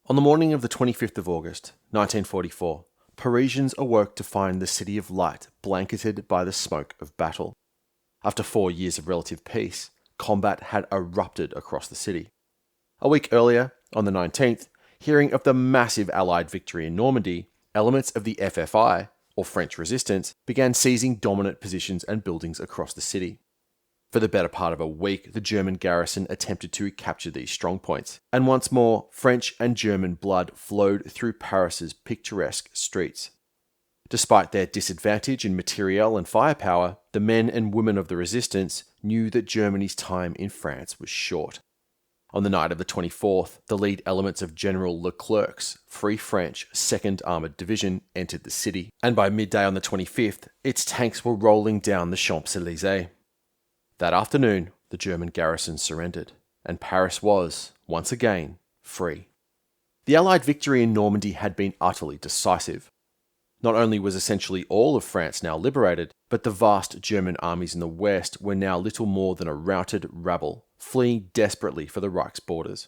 On the morning of the 25th of August, 1944, Parisians awoke to find the City of Light blanketed by the smoke of battle. After 4 years of relative peace, combat had erupted across the city. A week earlier, on the 19th, hearing of the massive Allied victory in Normandy, elements of the FFI, or French resistance, began seizing dominant positions and buildings across the city. For the better part of a week, the German garrison attempted to capture these strongpoints, and once more, French and German blood flowed through Paris's picturesque streets. Despite their disadvantage in materiel and firepower, the men and women of the resistance knew that Germany's time in France was short. On the night of the 24th, the lead elements of General Leclerc's Free French 2nd Armoured Division entered the city, and by midday on the 25th, its tanks were rolling down the Champs-Élysées. That afternoon, the German garrison surrendered, and Paris was, once again, free. The Allied victory in Normandy had been utterly decisive. Not only was essentially all of France now liberated, but the vast German armies in the west were now little more than a routed rabble, fleeing desperately for the Reich's borders.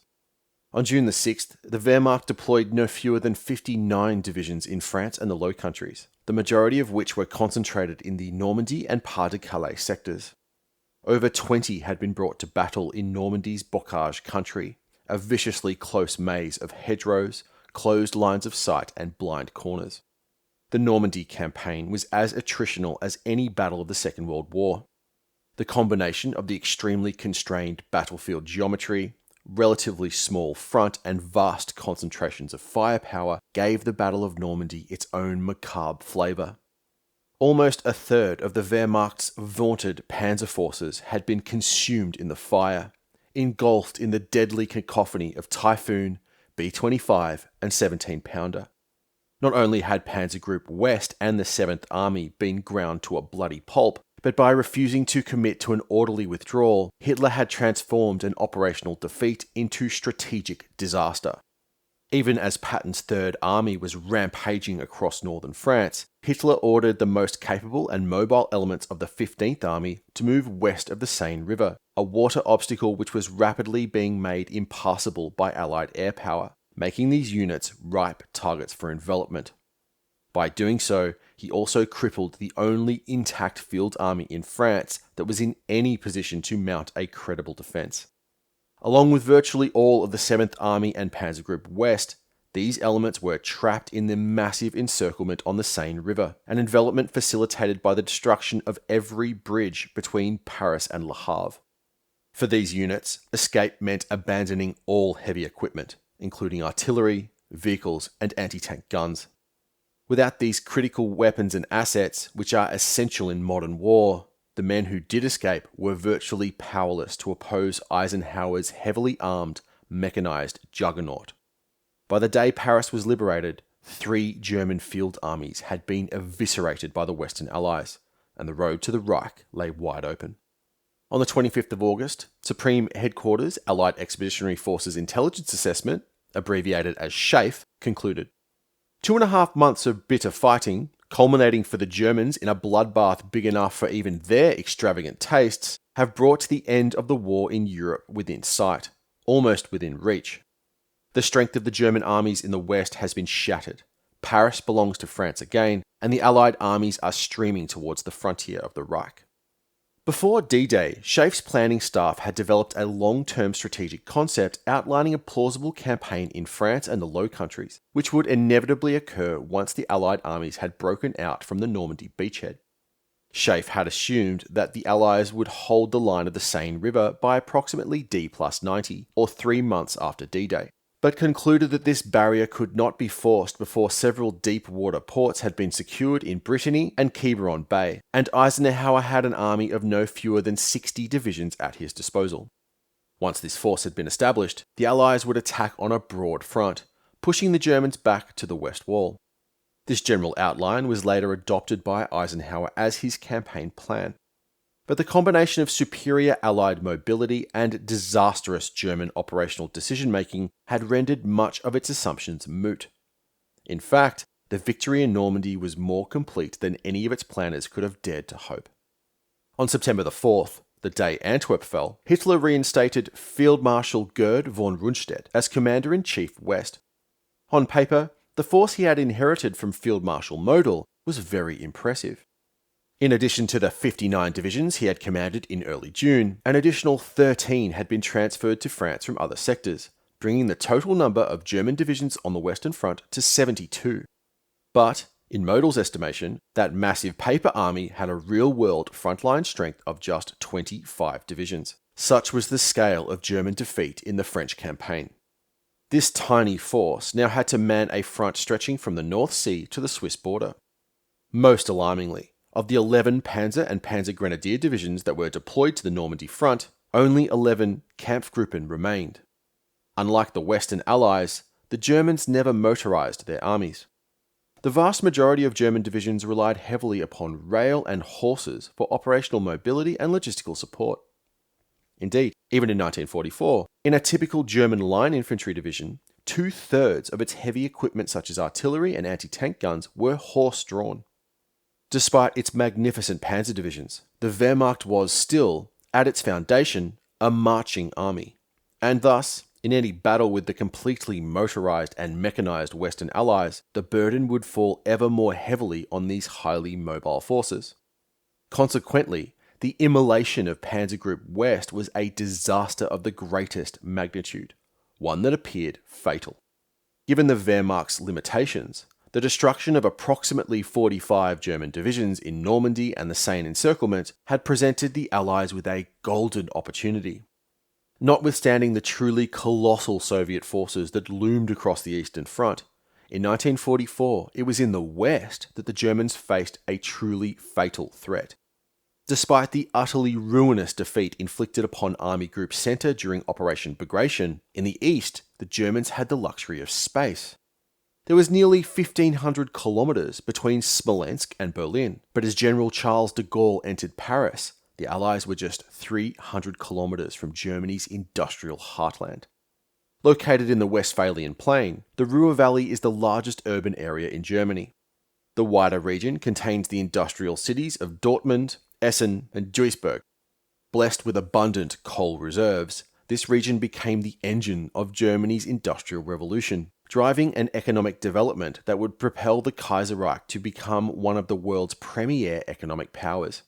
On June the 6th, the Wehrmacht deployed no fewer than 59 divisions in France and the Low Countries, the majority of which were concentrated in the Normandy and Pas-de-Calais sectors. Over 20 had been brought to battle in Normandy's bocage country, a viciously close maze of hedgerows, closed lines of sight, and blind corners. The Normandy campaign was as attritional as any battle of the Second World War. The combination of the extremely constrained battlefield geometry, relatively small front, and vast concentrations of firepower gave the Battle of Normandy its own macabre flavour. Almost a third of the Wehrmacht's vaunted panzer forces had been consumed in the fire, engulfed in the deadly cacophony of Typhoon, B-25, and 17-pounder. Not only had Panzer Group West and the 7th Army been ground to a bloody pulp, but by refusing to commit to an orderly withdrawal, Hitler had transformed an operational defeat into strategic disaster. Even as Patton's Third Army was rampaging across northern France, Hitler ordered the most capable and mobile elements of the 15th Army to move west of the Seine River, a water obstacle which was rapidly being made impassable by Allied air power, making these units ripe targets for envelopment. By doing so, he also crippled the only intact field army in France that was in any position to mount a credible defence. Along with virtually all of the 7th Army and Panzer Group West, these elements were trapped in the massive encirclement on the Seine River, an envelopment facilitated by the destruction of every bridge between Paris and Le Havre. For these units, escape meant abandoning all heavy equipment, including artillery, vehicles, and anti-tank guns. Without these critical weapons and assets, which are essential in modern war, the men who did escape were virtually powerless to oppose Eisenhower's heavily armed, mechanized juggernaut. By the day Paris was liberated, 3 German field armies had been eviscerated by the Western Allies, and the road to the Reich lay wide open. On the 25th of August, Supreme Headquarters Allied Expeditionary Forces Intelligence Assessment, abbreviated as SHAEF, concluded. 2.5 months of bitter fighting, culminating for the Germans in a bloodbath big enough for even their extravagant tastes, have brought the end of the war in Europe within sight, almost within reach. The strength of the German armies in the West has been shattered. Paris belongs to France again, and the Allied armies are streaming towards the frontier of the Reich. Before D-Day, SHAEF's planning staff had developed a long-term strategic concept outlining a plausible campaign in France and the Low Countries, which would inevitably occur once the Allied armies had broken out from the Normandy beachhead. SHAEF had assumed that the Allies would hold the line of the Seine River by approximately D+90, or 3 months after D-Day, but concluded that this barrier could not be forced before several deep water ports had been secured in Brittany and Quiberon Bay, and Eisenhower had an army of no fewer than 60 divisions at his disposal. Once this force had been established, the Allies would attack on a broad front, pushing the Germans back to the West Wall. This general outline was later adopted by Eisenhower as his campaign plan. But the combination of superior Allied mobility and disastrous German operational decision-making had rendered much of its assumptions moot. In fact, the victory in Normandy was more complete than any of its planners could have dared to hope. On September the 4th, the day Antwerp fell, Hitler reinstated Field Marshal Gerd von Rundstedt as Commander-in-Chief West. On paper, the force he had inherited from Field Marshal Model was very impressive. In addition to the 59 divisions he had commanded in early June, an additional 13 had been transferred to France from other sectors, bringing the total number of German divisions on the Western Front to 72. But, in Model's estimation, that massive paper army had a real-world frontline strength of just 25 divisions. Such was the scale of German defeat in the French campaign. This tiny force now had to man a front stretching from the North Sea to the Swiss border. Most alarmingly, of the 11 Panzer and Panzer Grenadier divisions that were deployed to the Normandy front, only 11 Kampfgruppen remained. Unlike the Western Allies, the Germans never motorized their armies. The vast majority of German divisions relied heavily upon rail and horses for operational mobility and logistical support. Indeed, even in 1944, in a typical German line infantry division, 2/3 of its heavy equipment such as artillery and anti-tank guns were horse-drawn. Despite its magnificent panzer divisions, the Wehrmacht was still, at its foundation, a marching army, and thus, in any battle with the completely motorized and mechanized Western Allies, the burden would fall ever more heavily on these highly mobile forces. Consequently, the immolation of Panzer Group West was a disaster of the greatest magnitude, one that appeared fatal. Given the Wehrmacht's limitations, the destruction of approximately 45 German divisions in Normandy and the Seine encirclement had presented the Allies with a golden opportunity. Notwithstanding the truly colossal Soviet forces that loomed across the Eastern Front, in 1944 it was in the West that the Germans faced a truly fatal threat. Despite the utterly ruinous defeat inflicted upon Army Group Center during Operation Bagration, in the East the Germans had the luxury of space. There was nearly 1,500 kilometers between Smolensk and Berlin, but as General Charles de Gaulle entered Paris, the Allies were just 300 kilometers from Germany's industrial heartland. Located in the Westphalian Plain, the Ruhr Valley is the largest urban area in Germany. The wider region contains the industrial cities of Dortmund, Essen, and Duisburg. Blessed with abundant coal reserves, this region became the engine of Germany's Industrial Revolution, driving an economic development that would propel the Kaiserreich to become one of the world's premier economic powers.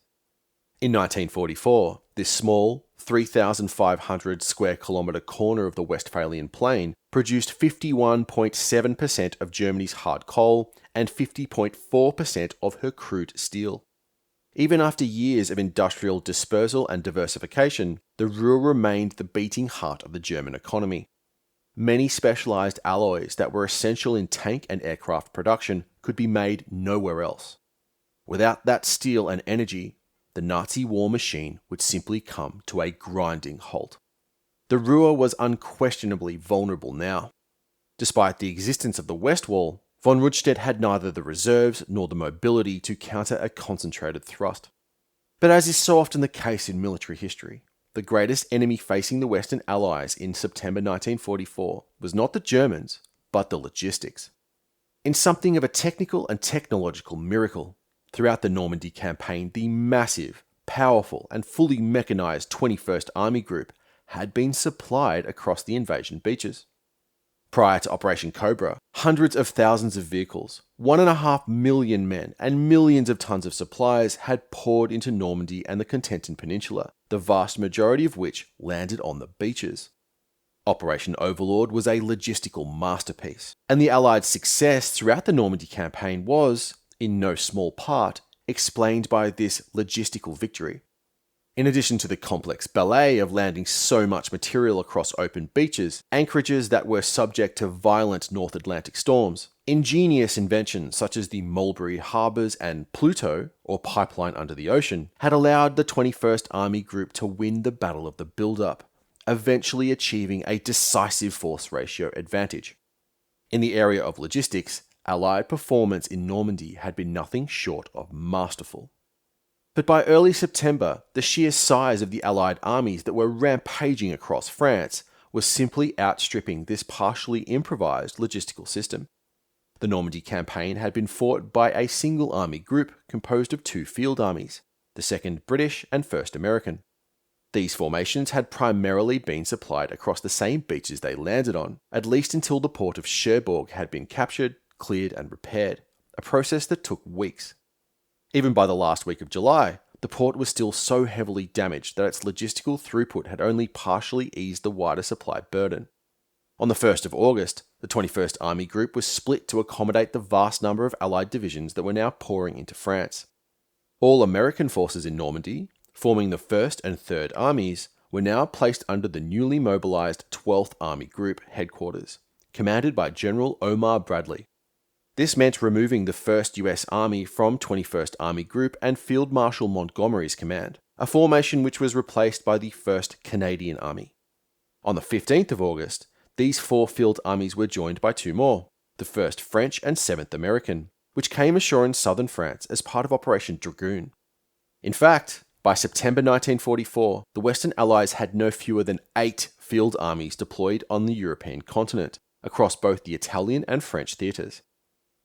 In 1944, this small, 3,500 square kilometre corner of the Westphalian Plain produced 51.7% of Germany's hard coal and 50.4% of her crude steel. Even after years of industrial dispersal and diversification, the Ruhr remained the beating heart of the German economy. Many specialized alloys that were essential in tank and aircraft production could be made nowhere else. Without that steel and energy, the Nazi war machine would simply come to a grinding halt. The Ruhr was unquestionably vulnerable now. Despite the existence of the Westwall, von Rundstedt had neither the reserves nor the mobility to counter a concentrated thrust. But as is so often the case in military history, the greatest enemy facing the Western Allies in September 1944 was not the Germans, but the logistics. In something of a technical and technological miracle, throughout the Normandy campaign, the massive, powerful, and fully mechanized 21st Army Group had been supplied across the invasion beaches. Prior to Operation Cobra, hundreds of thousands of vehicles, 1.5 million men, and millions of tons of supplies had poured into Normandy and the Cotentin Peninsula, the vast majority of which landed on the beaches. Operation Overlord was a logistical masterpiece, and the Allied success throughout the Normandy campaign was, in no small part, explained by this logistical victory. In addition to the complex ballet of landing so much material across open beaches, anchorages that were subject to violent North Atlantic storms, ingenious inventions such as the Mulberry Harbours and Pluto, or pipeline under the ocean, had allowed the 21st Army Group to win the Battle of the Build-Up, eventually achieving a decisive force ratio advantage. In the area of logistics, Allied performance in Normandy had been nothing short of masterful. But by early September, the sheer size of the Allied armies that were rampaging across France was simply outstripping this partially improvised logistical system. The Normandy campaign had been fought by a single army group composed of two field armies, the 2nd British and 1st American. These formations had primarily been supplied across the same beaches they landed on, at least until the port of Cherbourg had been captured, cleared, and repaired, a process that took weeks. Even by the last week of July, the port was still so heavily damaged that its logistical throughput had only partially eased the wider supply burden. On the 1st of August, the 21st Army Group was split to accommodate the vast number of Allied divisions that were now pouring into France. All American forces in Normandy, forming the 1st and 3rd Armies, were now placed under the newly mobilized 12th Army Group headquarters, commanded by General Omar Bradley. This meant removing the 1st US Army from 21st Army Group and Field Marshal Montgomery's command, a formation which was replaced by the 1st Canadian Army. On the 15th of August, these 4 field armies were joined by 2 more, the 1st French and 7th American, which came ashore in southern France as part of Operation Dragoon. In fact, by September 1944, the Western Allies had no fewer than 8 field armies deployed on the European continent, across both the Italian and French theatres.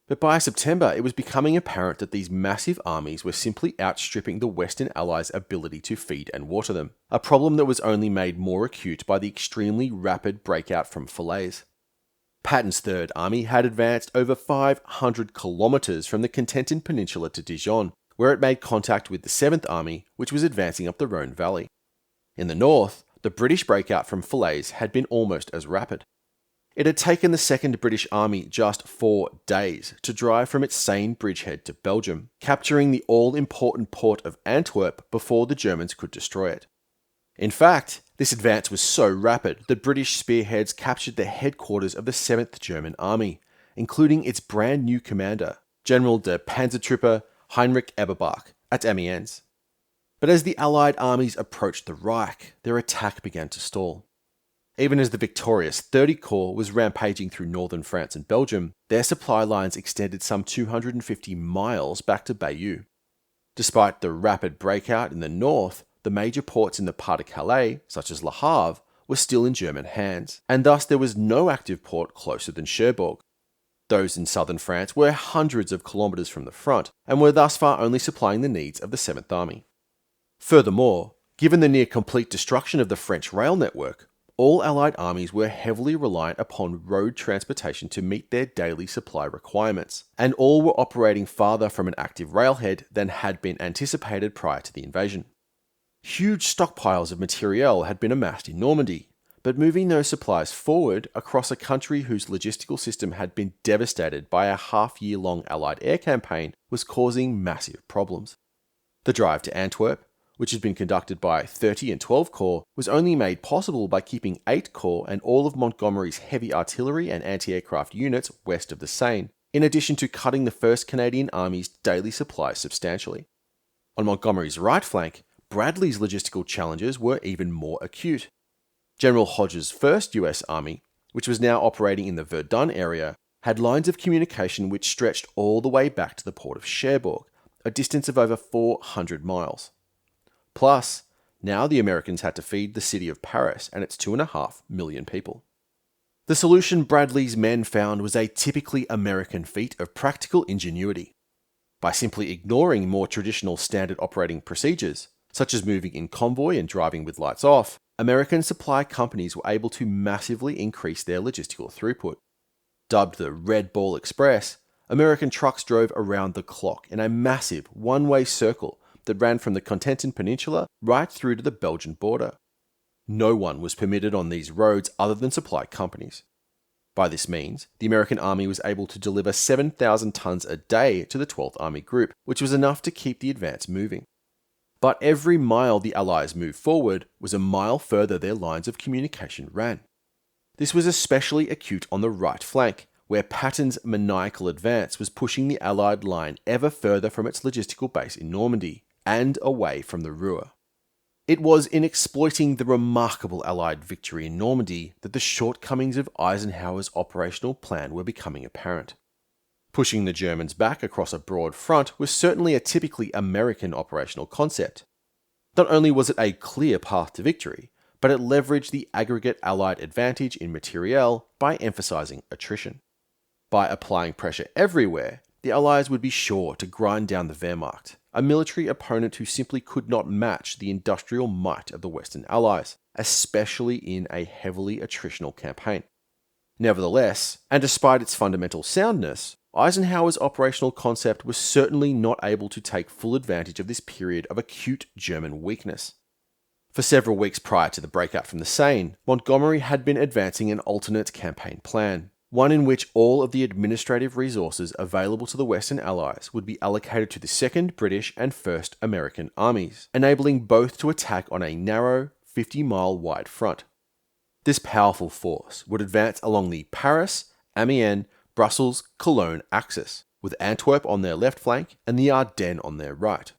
But by September, it was becoming apparent that these massive armies were simply outstripping the Western Allies' ability to feed and water them, a problem that was only made more acute by the extremely rapid breakout from Falaise. Patton's Third Army had advanced over 500 kilometres from the Cotentin Peninsula to Dijon, where it made contact with the 7th Army, which was advancing up the Rhone Valley. In the north, the British breakout from Falaise had been almost as rapid. It had taken the 2nd British Army just 4 days to drive from its Seine bridgehead to Belgium, capturing the all-important port of Antwerp before the Germans could destroy it. In fact, this advance was so rapid that British spearheads captured the headquarters of the 7th German Army, including its brand new commander, General de Panzertruppe Heinrich Eberbach, at Amiens. But as the Allied armies approached the Reich, their attack began to stall. Even as the victorious 30 Corps was rampaging through northern France and Belgium, their supply lines extended some 250 miles back to Bayeux. Despite the rapid breakout in the north, the major ports in the Pas-de-Calais, such as Le Havre, were still in German hands, and thus there was no active port closer than Cherbourg. Those in southern France were hundreds of kilometres from the front, and were thus far only supplying the needs of the 7th Army. Furthermore, given the near-complete destruction of the French rail network, all Allied armies were heavily reliant upon road transportation to meet their daily supply requirements, and all were operating farther from an active railhead than had been anticipated prior to the invasion. Huge stockpiles of materiel had been amassed in Normandy, but moving those supplies forward across a country whose logistical system had been devastated by a half-year-long Allied air campaign was causing massive problems. The drive to Antwerp, which had been conducted by 30 and 12 Corps, was only made possible by keeping 8 Corps and all of Montgomery's heavy artillery and anti-aircraft units west of the Seine, in addition to cutting the 1st Canadian Army's daily supplies substantially. On Montgomery's right flank, Bradley's logistical challenges were even more acute. General Hodge's 1st US Army, which was now operating in the Verdun area, had lines of communication which stretched all the way back to the port of Cherbourg, a distance of over 400 miles. Plus, now the Americans had to feed the city of Paris and its 2.5 million people. The solution Bradley's men found was a typically American feat of practical ingenuity. By simply ignoring more traditional standard operating procedures, such as moving in convoy and driving with lights off, American supply companies were able to massively increase their logistical throughput. Dubbed the Red Ball Express, American trucks drove around the clock in a massive one-way circle that ran from the Cotentin Peninsula right through to the Belgian border. No one was permitted on these roads other than supply companies. By this means, the American Army was able to deliver 7,000 tons a day to the 12th Army Group, which was enough to keep the advance moving. But every mile the Allies moved forward was a mile further their lines of communication ran. This was especially acute on the right flank, where Patton's maniacal advance was pushing the Allied line ever further from its logistical base in Normandy, and away from the Ruhr. It was in exploiting the remarkable Allied victory in Normandy that the shortcomings of Eisenhower's operational plan were becoming apparent. Pushing the Germans back across a broad front was certainly a typically American operational concept. Not only was it a clear path to victory, but it leveraged the aggregate Allied advantage in materiel by emphasizing attrition. By applying pressure everywhere, the Allies would be sure to grind down the Wehrmacht, a military opponent who simply could not match the industrial might of the Western Allies, especially in a heavily attritional campaign. Nevertheless, and despite its fundamental soundness, Eisenhower's operational concept was certainly not able to take full advantage of this period of acute German weakness. For several weeks prior to the breakout from the Seine, Montgomery had been advancing an alternate campaign plan, one in which all of the administrative resources available to the Western Allies would be allocated to the 2nd British and 1st American armies, enabling both to attack on a narrow, 50-mile wide front. This powerful force would advance along the Paris, Amiens, Brussels, Cologne axis, with Antwerp on their left flank and the Ardennes on their right.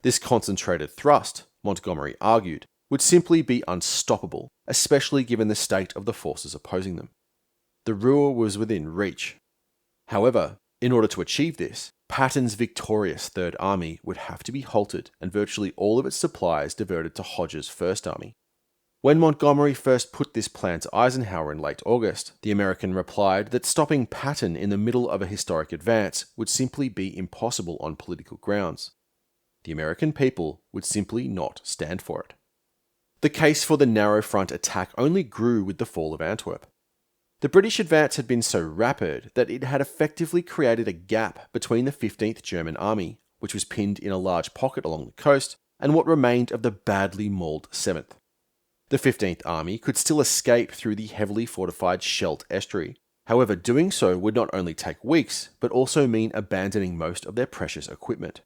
This concentrated thrust, Montgomery argued, would simply be unstoppable, especially given the state of the forces opposing them. The Ruhr was within reach. However, in order to achieve this, Patton's victorious Third Army would have to be halted and virtually all of its supplies diverted to Hodge's First Army. When Montgomery first put this plan to Eisenhower in late August, the American replied that stopping Patton in the middle of a historic advance would simply be impossible on political grounds. The American people would simply not stand for it. The case for the narrow front attack only grew with the fall of Antwerp. The British advance had been so rapid that it had effectively created a gap between the 15th German Army, which was pinned in a large pocket along the coast, and what remained of the badly mauled 7th. The 15th Army could still escape through the heavily fortified Scheldt estuary. However, doing so would not only take weeks, but also mean abandoning most of their precious equipment.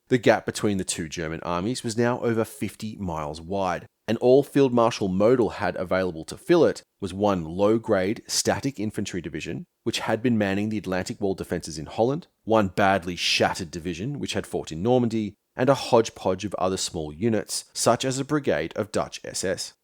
The gap between the two German armies was now over 50 miles wide, and all Field Marshal Model had available to fill it was one low-grade static infantry division, which had been manning the Atlantic Wall defences in Holland, one badly shattered division, which had fought in Normandy, and a hodgepodge of other small units, such as a brigade of Dutch SS.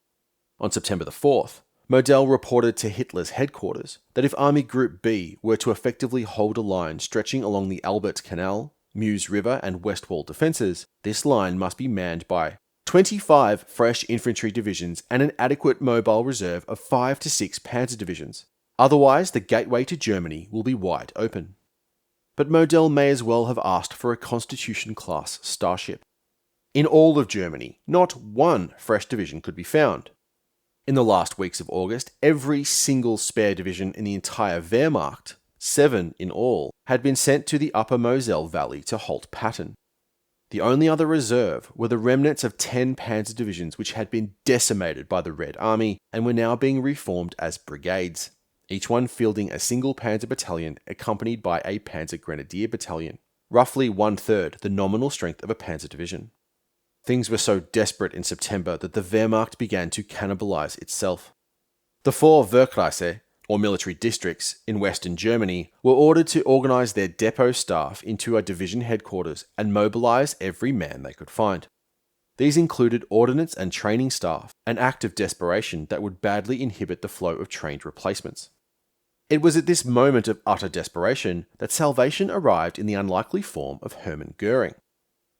On September the 4th, Model reported to Hitler's headquarters that if Army Group B were to effectively hold a line stretching along the Albert Canal, Meuse River and Westwall defences, this line must be manned by 25 fresh infantry divisions and an adequate mobile reserve of 5 to 6 panzer divisions. Otherwise, the gateway to Germany will be wide open. But Model may as well have asked for a Constitution-class starship. In all of Germany, not one fresh division could be found. In the last weeks of August, every single spare division in the entire Wehrmacht, 7 in all, had been sent to the upper Moselle Valley to halt Patton. The only other reserve were the remnants of 10 panzer divisions which had been decimated by the Red Army and were now being reformed as brigades, each one fielding a single panzer battalion accompanied by a panzer grenadier battalion, roughly 1/3 the nominal strength of a panzer division. Things were so desperate in September that the Wehrmacht began to cannibalize itself. The 4 Werkkreise, or military districts, in western Germany were ordered to organize their depot staff into a division headquarters and mobilize every man they could find. These included ordnance and training staff, an act of desperation that would badly inhibit the flow of trained replacements. It was at this moment of utter desperation that salvation arrived in the unlikely form of Hermann Göring.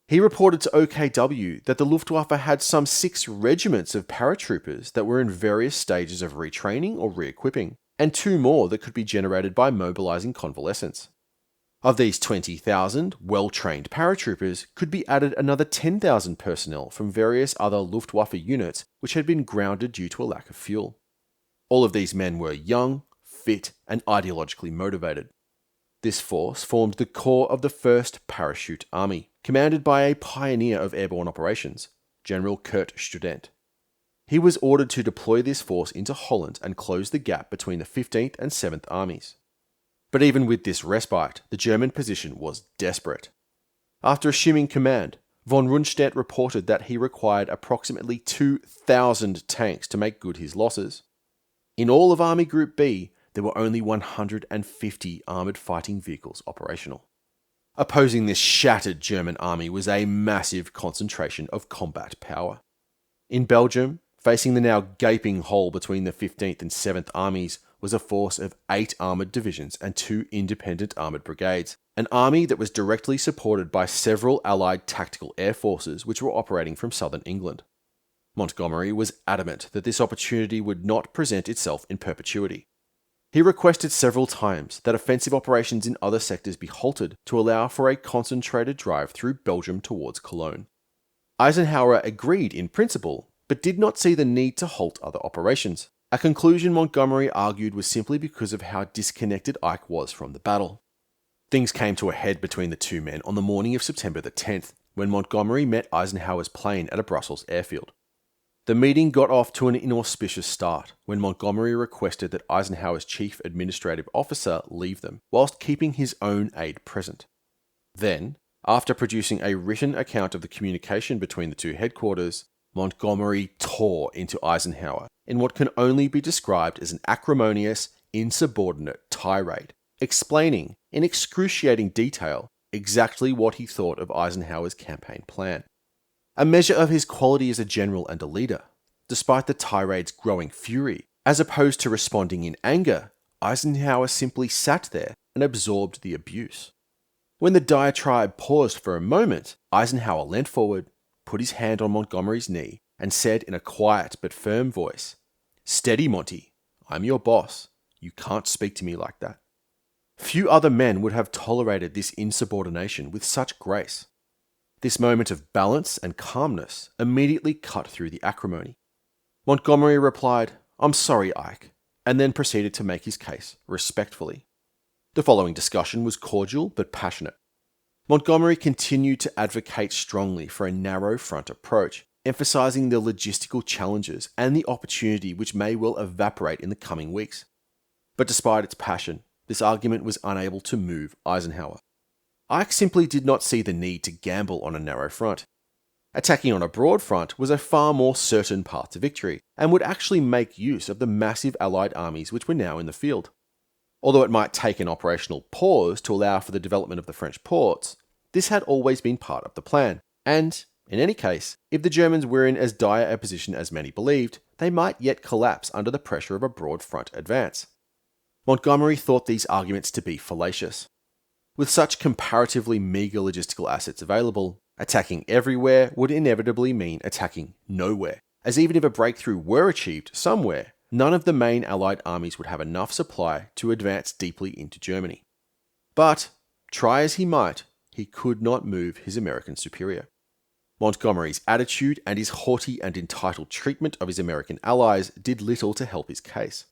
He reported to OKW that the Luftwaffe had some 6 regiments of paratroopers that were in various stages of retraining or re-equipping, and 2 more that could be generated by mobilizing convalescents. Of these 20,000 well-trained paratroopers could be added another 10,000 personnel from various other Luftwaffe units which had been grounded due to a lack of fuel. All of these men were young, fit, and ideologically motivated. This force formed the core of the 1st Parachute Army, commanded by a pioneer of airborne operations, General Kurt Student. He was ordered to deploy this force into Holland and close the gap between the 15th and 7th Armies. But even with this respite, the German position was desperate. After assuming command, von Rundstedt reported that he required approximately 2,000 tanks to make good his losses. In all of Army Group B, there were only 150 armoured fighting vehicles operational. Opposing this shattered German army was a massive concentration of combat power. In Belgium, facing the now gaping hole between the 15th and 7th armies, was a force of 8 armoured divisions and 2 independent armoured brigades, an army that was directly supported by several Allied tactical air forces which were operating from southern England. Montgomery was adamant that this opportunity would not present itself in perpetuity. He requested several times that offensive operations in other sectors be halted to allow for a concentrated drive through Belgium towards Cologne. Eisenhower agreed in principle, but did not see the need to halt other operations, a conclusion Montgomery argued was simply because of how disconnected Ike was from the battle. Things came to a head between the two men on the morning of September the 10th, when Montgomery met Eisenhower's plane at a Brussels airfield. The meeting got off to an inauspicious start when Montgomery requested that Eisenhower's chief administrative officer leave them, whilst keeping his own aide present. Then, after producing a written account of the communication between the two headquarters, Montgomery tore into Eisenhower in what can only be described as an acrimonious, insubordinate tirade, explaining, in excruciating detail, exactly what he thought of Eisenhower's campaign plan. A measure of his quality as a general and a leader. Despite the tirade's growing fury, as opposed to responding in anger, Eisenhower simply sat there and absorbed the abuse. When the diatribe paused for a moment, Eisenhower leant forward, put his hand on Montgomery's knee, and said in a quiet but firm voice, "Steady, Monty. I'm your boss. You can't speak to me like that." Few other men would have tolerated this insubordination with such grace. This moment of balance and calmness immediately cut through the acrimony. Montgomery replied, "I'm sorry, Ike," and then proceeded to make his case respectfully. The following discussion was cordial but passionate. Montgomery continued to advocate strongly for a narrow front approach, emphasizing the logistical challenges and the opportunity which may well evaporate in the coming weeks. But despite its passion, this argument was unable to move Eisenhower. Ike simply did not see the need to gamble on a narrow front. Attacking on a broad front was a far more certain path to victory, and would actually make use of the massive Allied armies which were now in the field. Although it might take an operational pause to allow for the development of the French ports, this had always been part of the plan, and, in any case, if the Germans were in as dire a position as many believed, they might yet collapse under the pressure of a broad front advance. Montgomery thought these arguments to be fallacious. With such comparatively meagre logistical assets available, attacking everywhere would inevitably mean attacking nowhere, as even if a breakthrough were achieved somewhere, none of the main Allied armies would have enough supply to advance deeply into Germany. But, try as he might, he could not move his American superior. Montgomery's attitude and his haughty and entitled treatment of his American allies did little to help his case.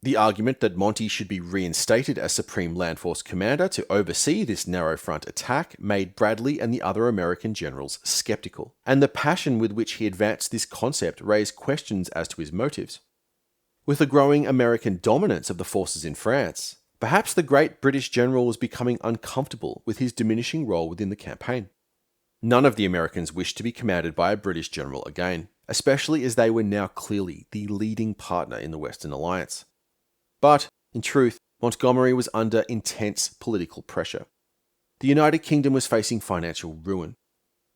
The argument that Monty should be reinstated as Supreme Land Force Commander to oversee this narrow front attack made Bradley and the other American generals skeptical, and the passion with which he advanced this concept raised questions as to his motives. With the growing American dominance of the forces in France, perhaps the great British general was becoming uncomfortable with his diminishing role within the campaign. None of the Americans wished to be commanded by a British general again, especially as they were now clearly the leading partner in the Western Alliance. But, in truth, Montgomery was under intense political pressure. The United Kingdom was facing financial ruin.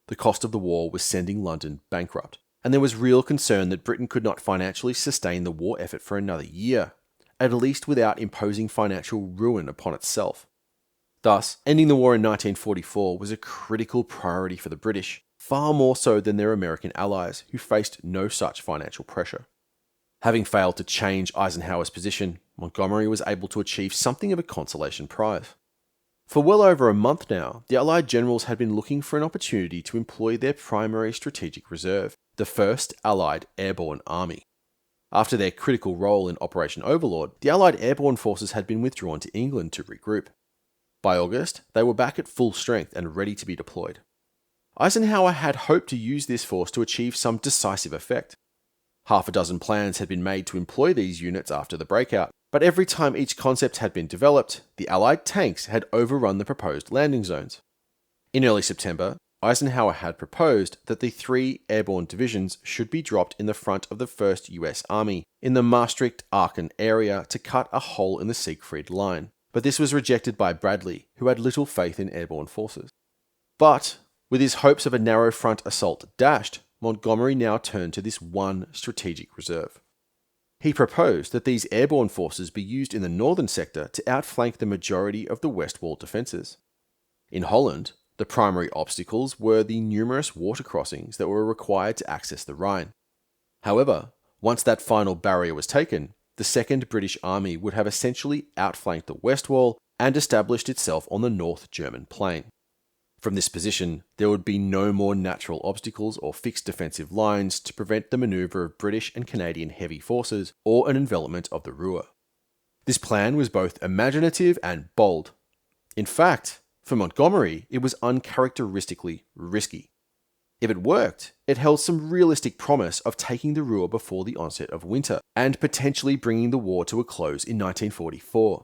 The cost of the war was sending London bankrupt, and there was real concern that Britain could not financially sustain the war effort for another year, at least without imposing financial ruin upon itself. Thus, ending the war in 1944 was a critical priority for the British, far more so than their American allies, who faced no such financial pressure. Having failed to change Eisenhower's position, Montgomery was able to achieve something of a consolation prize. For well over a month now, the Allied generals had been looking for an opportunity to employ their primary strategic reserve, the 1st Allied Airborne Army. After their critical role in Operation Overlord, the Allied airborne forces had been withdrawn to England to regroup. By August, they were back at full strength and ready to be deployed. Eisenhower had hoped to use this force to achieve some decisive effect. Half a dozen plans had been made to employ these units after the breakout, but every time each concept had been developed, the Allied tanks had overrun the proposed landing zones. In early September, Eisenhower had proposed that the 3 airborne divisions should be dropped in the front of the 1st US Army in the Maastricht-Aachen area to cut a hole in the Siegfried Line, but this was rejected by Bradley, who had little faith in airborne forces. But, with his hopes of a narrow front assault dashed, Montgomery now turned to this one strategic reserve. He proposed that these airborne forces be used in the northern sector to outflank the majority of the Westwall defences. In Holland, the primary obstacles were the numerous water crossings that were required to access the Rhine. However, once that final barrier was taken, the 2nd British Army would have essentially outflanked the Westwall and established itself on the North German plain. From this position, there would be no more natural obstacles or fixed defensive lines to prevent the manoeuvre of British and Canadian heavy forces or an envelopment of the Ruhr. This plan was both imaginative and bold. In fact, for Montgomery, it was uncharacteristically risky. If it worked, it held some realistic promise of taking the Ruhr before the onset of winter and potentially bringing the war to a close in 1944.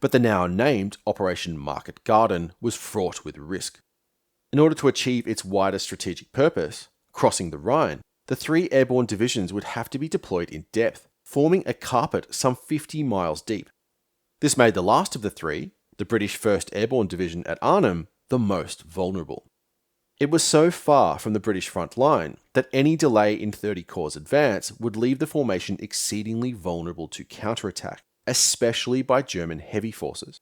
But the now named Operation Market Garden was fraught with risk. In order to achieve its wider strategic purpose, crossing the Rhine, the 3 airborne divisions would have to be deployed in depth, forming a carpet some 50 miles deep. This made the last of the 3, the British 1st Airborne Division at Arnhem, the most vulnerable. It was so far from the British front line that any delay in 30 Corps' advance would leave the formation exceedingly vulnerable to counterattack, especially by German heavy forces.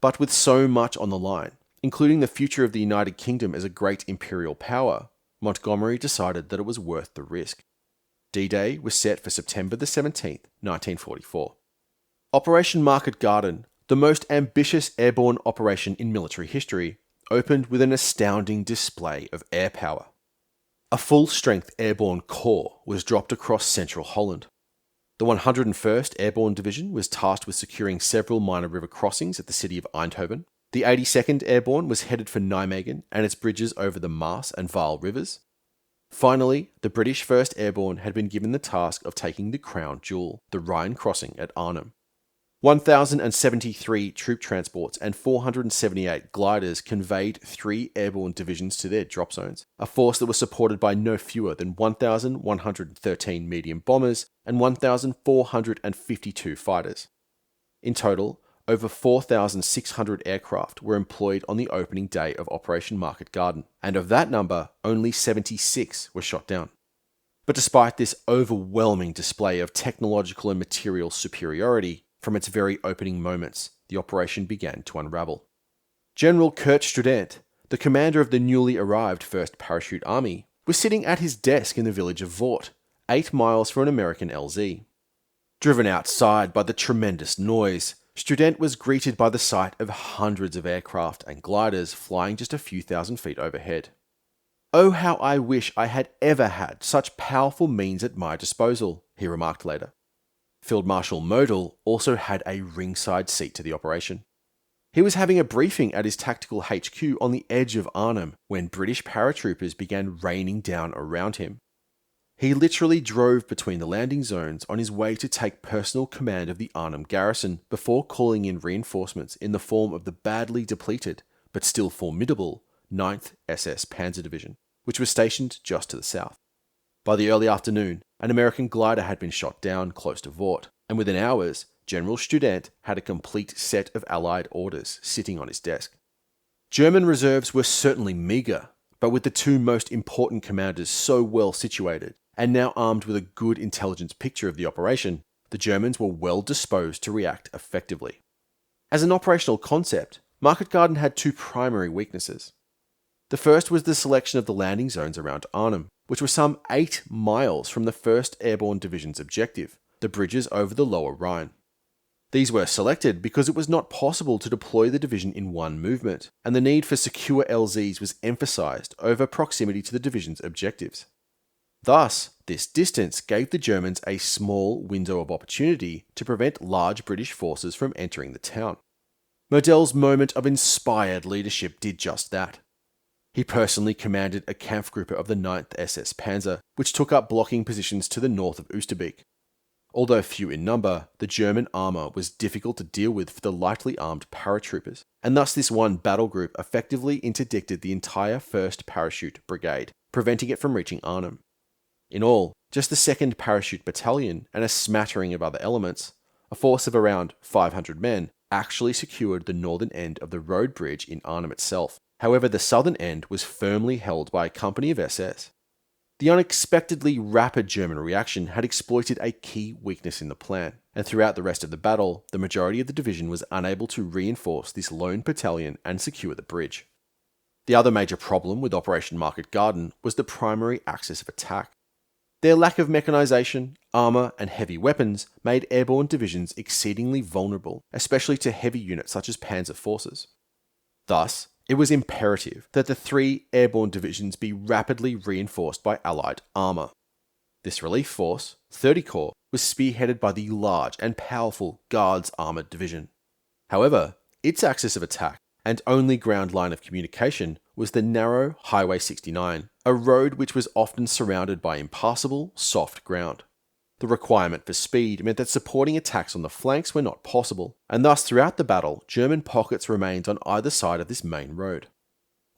But with so much on the line, including the future of the United Kingdom as a great imperial power, Montgomery decided that it was worth the risk. D-Day was set for September the 17th, 1944. Operation Market Garden, the most ambitious airborne operation in military history, opened with an astounding display of air power. A full-strength airborne corps was dropped across central Holland. The 101st Airborne Division was tasked with securing several minor river crossings at the city of Eindhoven. The 82nd Airborne was headed for Nijmegen and its bridges over the Maas and Waal rivers. Finally, the British 1st Airborne had been given the task of taking the crown jewel, the Rhine crossing at Arnhem. 1,073 troop transports and 478 gliders conveyed 3 airborne divisions to their drop zones, a force that was supported by no fewer than 1,113 medium bombers and 1,452 fighters. In total, over 4,600 aircraft were employed on the opening day of Operation Market Garden, and of that number, only 76 were shot down. But despite this overwhelming display of technological and material superiority, from its very opening moments, the operation began to unravel. General Kurt Student, the commander of the newly arrived 1st Parachute Army, was sitting at his desk in the village of Vort, 8 miles from an American LZ. Driven outside by the tremendous noise, Student was greeted by the sight of hundreds of aircraft and gliders flying just a few thousand feet overhead. "Oh, how I wish I had ever had such powerful means at my disposal," he remarked later. Field Marshal Model also had a ringside seat to the operation. He was having a briefing at his tactical HQ on the edge of Arnhem when British paratroopers began raining down around him. He literally drove between the landing zones on his way to take personal command of the Arnhem garrison before calling in reinforcements in the form of the badly depleted, but still formidable, 9th SS Panzer Division, which was stationed just to the south. By the early afternoon, an American glider had been shot down close to Vort, and within hours, General Student had a complete set of Allied orders sitting on his desk. German reserves were certainly meagre, but with the 2 most important commanders so well situated, and now armed with a good intelligence picture of the operation, the Germans were well disposed to react effectively. As an operational concept, Market Garden had 2 primary weaknesses. The first was the selection of the landing zones around Arnhem, which were some 8 miles from the 1st Airborne Division's objective, the bridges over the lower Rhine. These were selected because it was not possible to deploy the division in one movement, and the need for secure LZs was emphasized over proximity to the division's objectives. Thus, this distance gave the Germans a small window of opportunity to prevent large British forces from entering the town. Model's moment of inspired leadership did just that. He personally commanded a Kampfgruppe of the 9th SS Panzer, which took up blocking positions to the north of Oosterbeek. Although few in number, the German armour was difficult to deal with for the lightly armed paratroopers, and thus this one battle group effectively interdicted the entire 1st Parachute Brigade, preventing it from reaching Arnhem. In all, just the 2nd Parachute Battalion and a smattering of other elements, a force of around 500 men, actually secured the northern end of the road bridge in Arnhem itself. However, the southern end was firmly held by a company of SS. The unexpectedly rapid German reaction had exploited a key weakness in the plan, and throughout the rest of the battle, the majority of the division was unable to reinforce this lone battalion and secure the bridge. The other major problem with Operation Market Garden was the primary axis of attack. Their lack of mechanization, armor, and heavy weapons made airborne divisions exceedingly vulnerable, especially to heavy units such as panzer forces. Thus, it was imperative that the 3 airborne divisions be rapidly reinforced by Allied armor. This relief force, 30 Corps, was spearheaded by the large and powerful Guards Armored Division. However, its axis of attack and only ground line of communication was the narrow Highway 69, a road which was often surrounded by impassable, soft ground. The requirement for speed meant that supporting attacks on the flanks were not possible, and thus throughout the battle, German pockets remained on either side of this main road.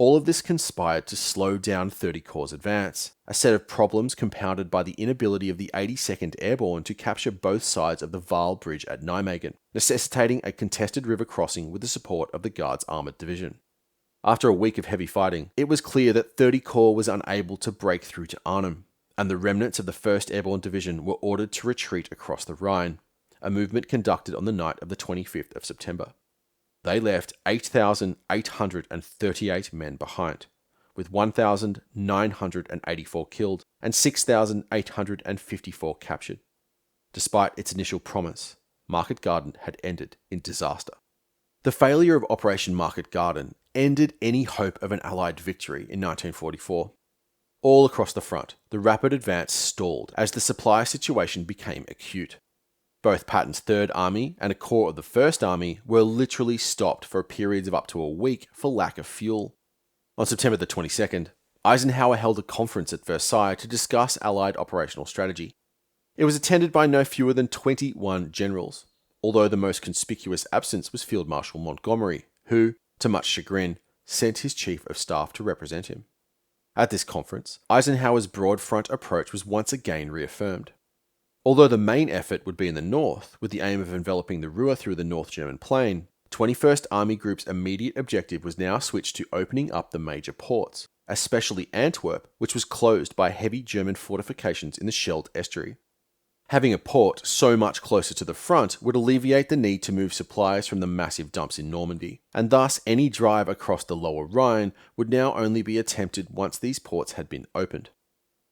All of this conspired to slow down 30 Corps' advance, a set of problems compounded by the inability of the 82nd Airborne to capture both sides of the Waal Bridge at Nijmegen, necessitating a contested river crossing with the support of the Guards Armoured Division. After a week of heavy fighting, it was clear that 30 Corps was unable to break through to Arnhem, and the remnants of the 1st Airborne Division were ordered to retreat across the Rhine, a movement conducted on the night of the 25th of September. They left 8,838 men behind, with 1,984 killed and 6,854 captured. Despite its initial promise, Market Garden had ended in disaster. The failure of Operation Market Garden ended any hope of an Allied victory in 1944. All across the front, the rapid advance stalled as the supply situation became acute. Both Patton's 3rd Army and a corps of the 1st Army were literally stopped for periods of up to a week for lack of fuel. On September the 22nd, Eisenhower held a conference at Versailles to discuss Allied operational strategy. It was attended by no fewer than 21 generals, although the most conspicuous absence was Field Marshal Montgomery, who, to much chagrin, sent his Chief of Staff to represent him. At this conference, Eisenhower's broad front approach was once again reaffirmed. Although the main effort would be in the north, with the aim of enveloping the Ruhr through the North German Plain, 21st Army Group's immediate objective was now switched to opening up the major ports, especially Antwerp, which was closed by heavy German fortifications in the Scheldt estuary. Having a port so much closer to the front would alleviate the need to move supplies from the massive dumps in Normandy, and thus any drive across the lower Rhine would now only be attempted once these ports had been opened.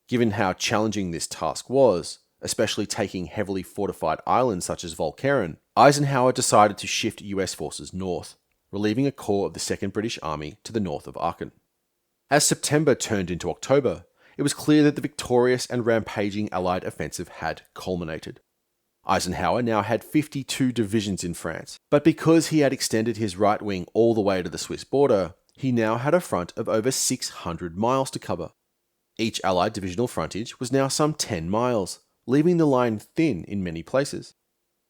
Given how challenging this task was, especially taking heavily fortified islands such as Walcheren, Eisenhower decided to shift US forces north, relieving a corps of the 2nd British Army to the north of Aachen. As September turned into October, it was clear that the victorious and rampaging Allied offensive had culminated. Eisenhower now had 52 divisions in France, but because he had extended his right wing all the way to the Swiss border, he now had a front of over 600 miles to cover. Each Allied divisional frontage was now some 10 miles, leaving the line thin in many places.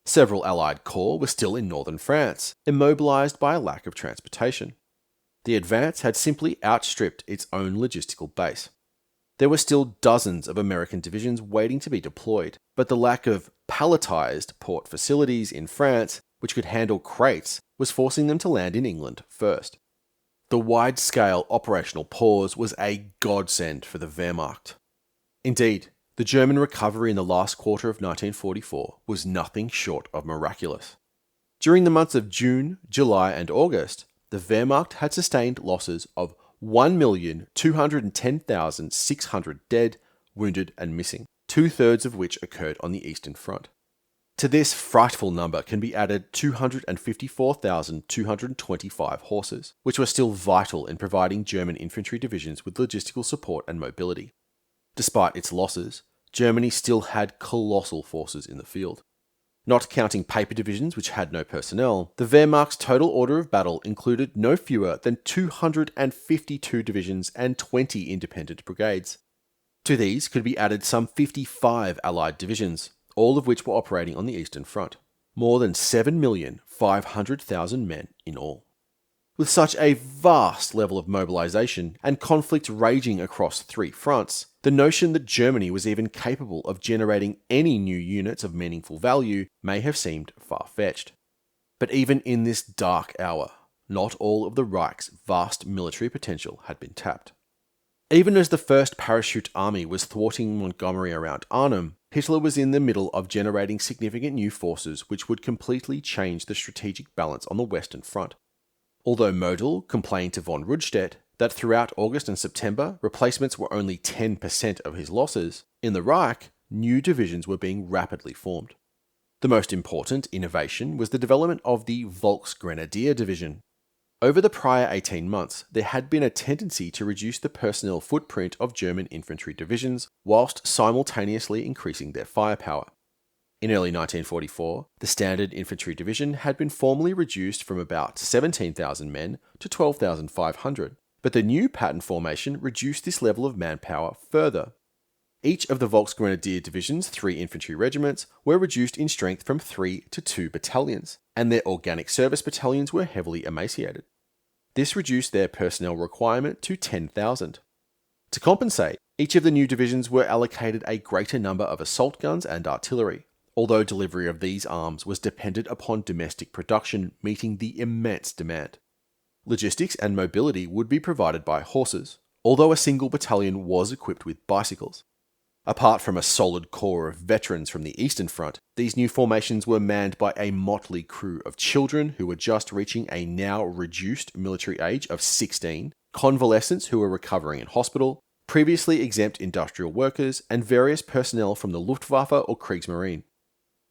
Several Allied corps were still in northern France, immobilized by a lack of transportation. The advance had simply outstripped its own logistical base. There were still dozens of American divisions waiting to be deployed, but the lack of palletized port facilities in France, which could handle crates, was forcing them to land in England first. The wide-scale operational pause was a godsend for the Wehrmacht. Indeed, the German recovery in the last quarter of 1944 was nothing short of miraculous. During the months of June, July, and August, the Wehrmacht had sustained losses of 1,210,600 dead, wounded, and missing, 2/3 of which occurred on the Eastern Front. To this frightful number can be added 254,225 horses, which were still vital in providing German infantry divisions with logistical support and mobility. Despite its losses, Germany still had colossal forces in the field. Not counting paper divisions which had no personnel, the Wehrmacht's total order of battle included no fewer than 252 divisions and 20 independent brigades. To these could be added some 55 Allied divisions, all of which were operating on the Eastern Front. More than 7,500,000 men in all. With such a vast level of mobilization and conflict raging across 3 fronts, the notion that Germany was even capable of generating any new units of meaningful value may have seemed far-fetched. But even in this dark hour, not all of the Reich's vast military potential had been tapped. Even as the 1st Parachute Army was thwarting Montgomery around Arnhem, Hitler was in the middle of generating significant new forces which would completely change the strategic balance on the Western Front. Although Model complained to von Rundstedt, that throughout August and September, replacements were only 10% of his losses, in the Reich, new divisions were being rapidly formed. The most important innovation was the development of the Volksgrenadier Division. Over the prior 18 months, there had been a tendency to reduce the personnel footprint of German infantry divisions whilst simultaneously increasing their firepower. In early 1944, the Standard Infantry Division had been formally reduced from about 17,000 men to 12,500, but the new pattern formation reduced this level of manpower further. Each of the Volksgrenadier Division's 3 infantry regiments were reduced in strength from 3 to 2 battalions, and their organic service battalions were heavily emaciated. This reduced their personnel requirement to 10,000. To compensate, each of the new divisions were allocated a greater number of assault guns and artillery, although delivery of these arms was dependent upon domestic production meeting the immense demand. Logistics and mobility would be provided by horses, although a single battalion was equipped with bicycles. Apart from a solid core of veterans from the Eastern Front, these new formations were manned by a motley crew of children who were just reaching a now reduced military age of 16, convalescents who were recovering in hospital, previously exempt industrial workers, and various personnel from the Luftwaffe or Kriegsmarine.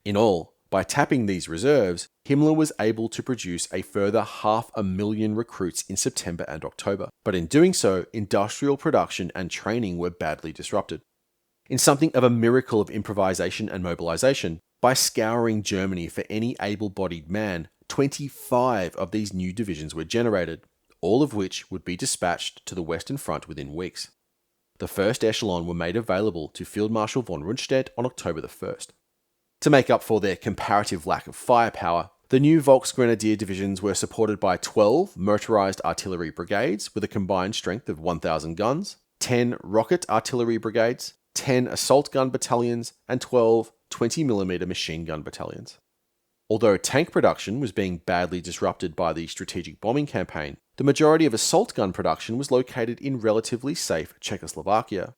In all, by tapping these reserves, Himmler was able to produce a further 500,000 recruits in September and October, but in doing so, industrial production and training were badly disrupted. In something of a miracle of improvisation and mobilization, by scouring Germany for any able-bodied man, 25 of these new divisions were generated, all of which would be dispatched to the Western Front within weeks. The first echelon were made available to Field Marshal von Rundstedt on October the 1st. To make up for their comparative lack of firepower, the new Volksgrenadier divisions were supported by 12 motorized artillery brigades with a combined strength of 1,000 guns, 10 rocket artillery brigades, 10 assault gun battalions, and 12 20mm machine gun battalions. Although tank production was being badly disrupted by the strategic bombing campaign, the majority of assault gun production was located in relatively safe Czechoslovakia.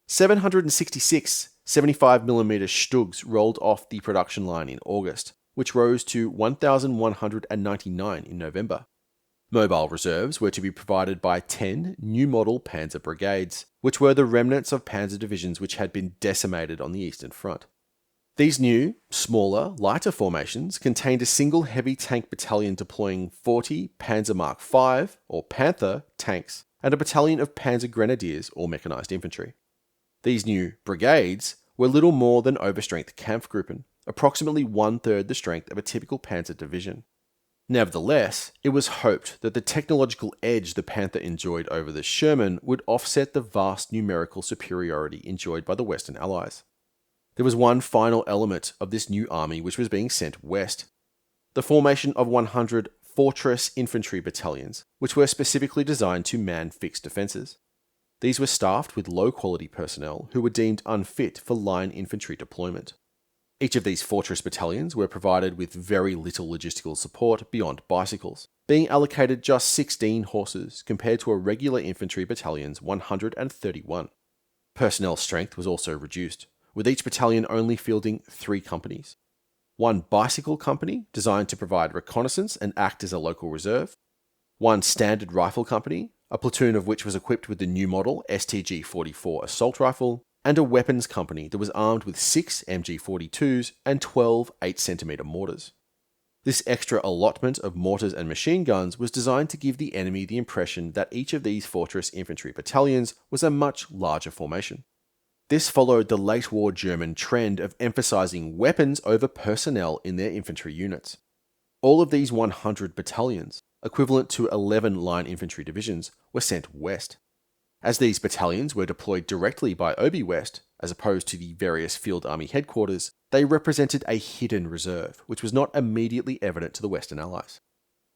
766 75mm Stugs rolled off the production line in August, which rose to 1,199 in November. Mobile reserves were to be provided by 10 new model panzer brigades, which were the remnants of panzer divisions which had been decimated on the Eastern Front. These new, smaller, lighter formations contained a single heavy tank battalion deploying 40 Panzer Mark V, or Panther, tanks, and a battalion of Panzer Grenadiers, or mechanized infantry. These new brigades were little more than overstrength Kampfgruppen, approximately one-third the strength of a typical panzer division. Nevertheless, it was hoped that the technological edge the Panther enjoyed over the Sherman would offset the vast numerical superiority enjoyed by the Western Allies. There was one final element of this new army which was being sent west: the formation of 100 fortress infantry battalions, which were specifically designed to man fixed defences. These were staffed with low-quality personnel who were deemed unfit for line infantry deployment. Each of these fortress battalions were provided with very little logistical support beyond bicycles, being allocated just 16 horses compared to a regular infantry battalion's 131. Personnel strength was also reduced, with each battalion only fielding 3 companies. One bicycle company, designed to provide reconnaissance and act as a local reserve. One standard rifle company, a platoon of which was equipped with the new model STG-44 assault rifle, and a weapons company that was armed with 6 MG-42s and 12 8cm mortars. This extra allotment of mortars and machine guns was designed to give the enemy the impression that each of these fortress infantry battalions was a much larger formation. This followed the late war German trend of emphasizing weapons over personnel in their infantry units. All of these 100 battalions, equivalent to 11 line infantry divisions, were sent west. As these battalions were deployed directly by Obi West, as opposed to the various field army headquarters, they represented a hidden reserve, which was not immediately evident to the Western Allies.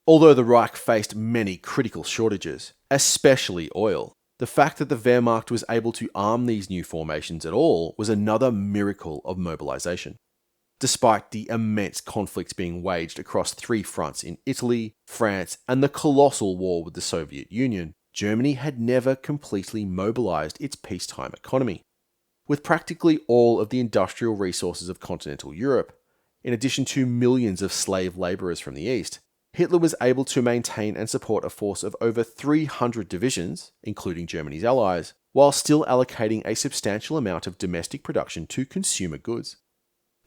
Although the Reich faced many critical shortages, especially oil, the fact that the Wehrmacht was able to arm these new formations at all was another miracle of mobilization. Despite the immense conflicts being waged across 3 fronts in Italy, France, and the colossal war with the Soviet Union, Germany had never completely mobilized its peacetime economy. With practically all of the industrial resources of continental Europe, in addition to millions of slave laborers from the East, Hitler was able to maintain and support a force of over 300 divisions, including Germany's allies, while still allocating a substantial amount of domestic production to consumer goods.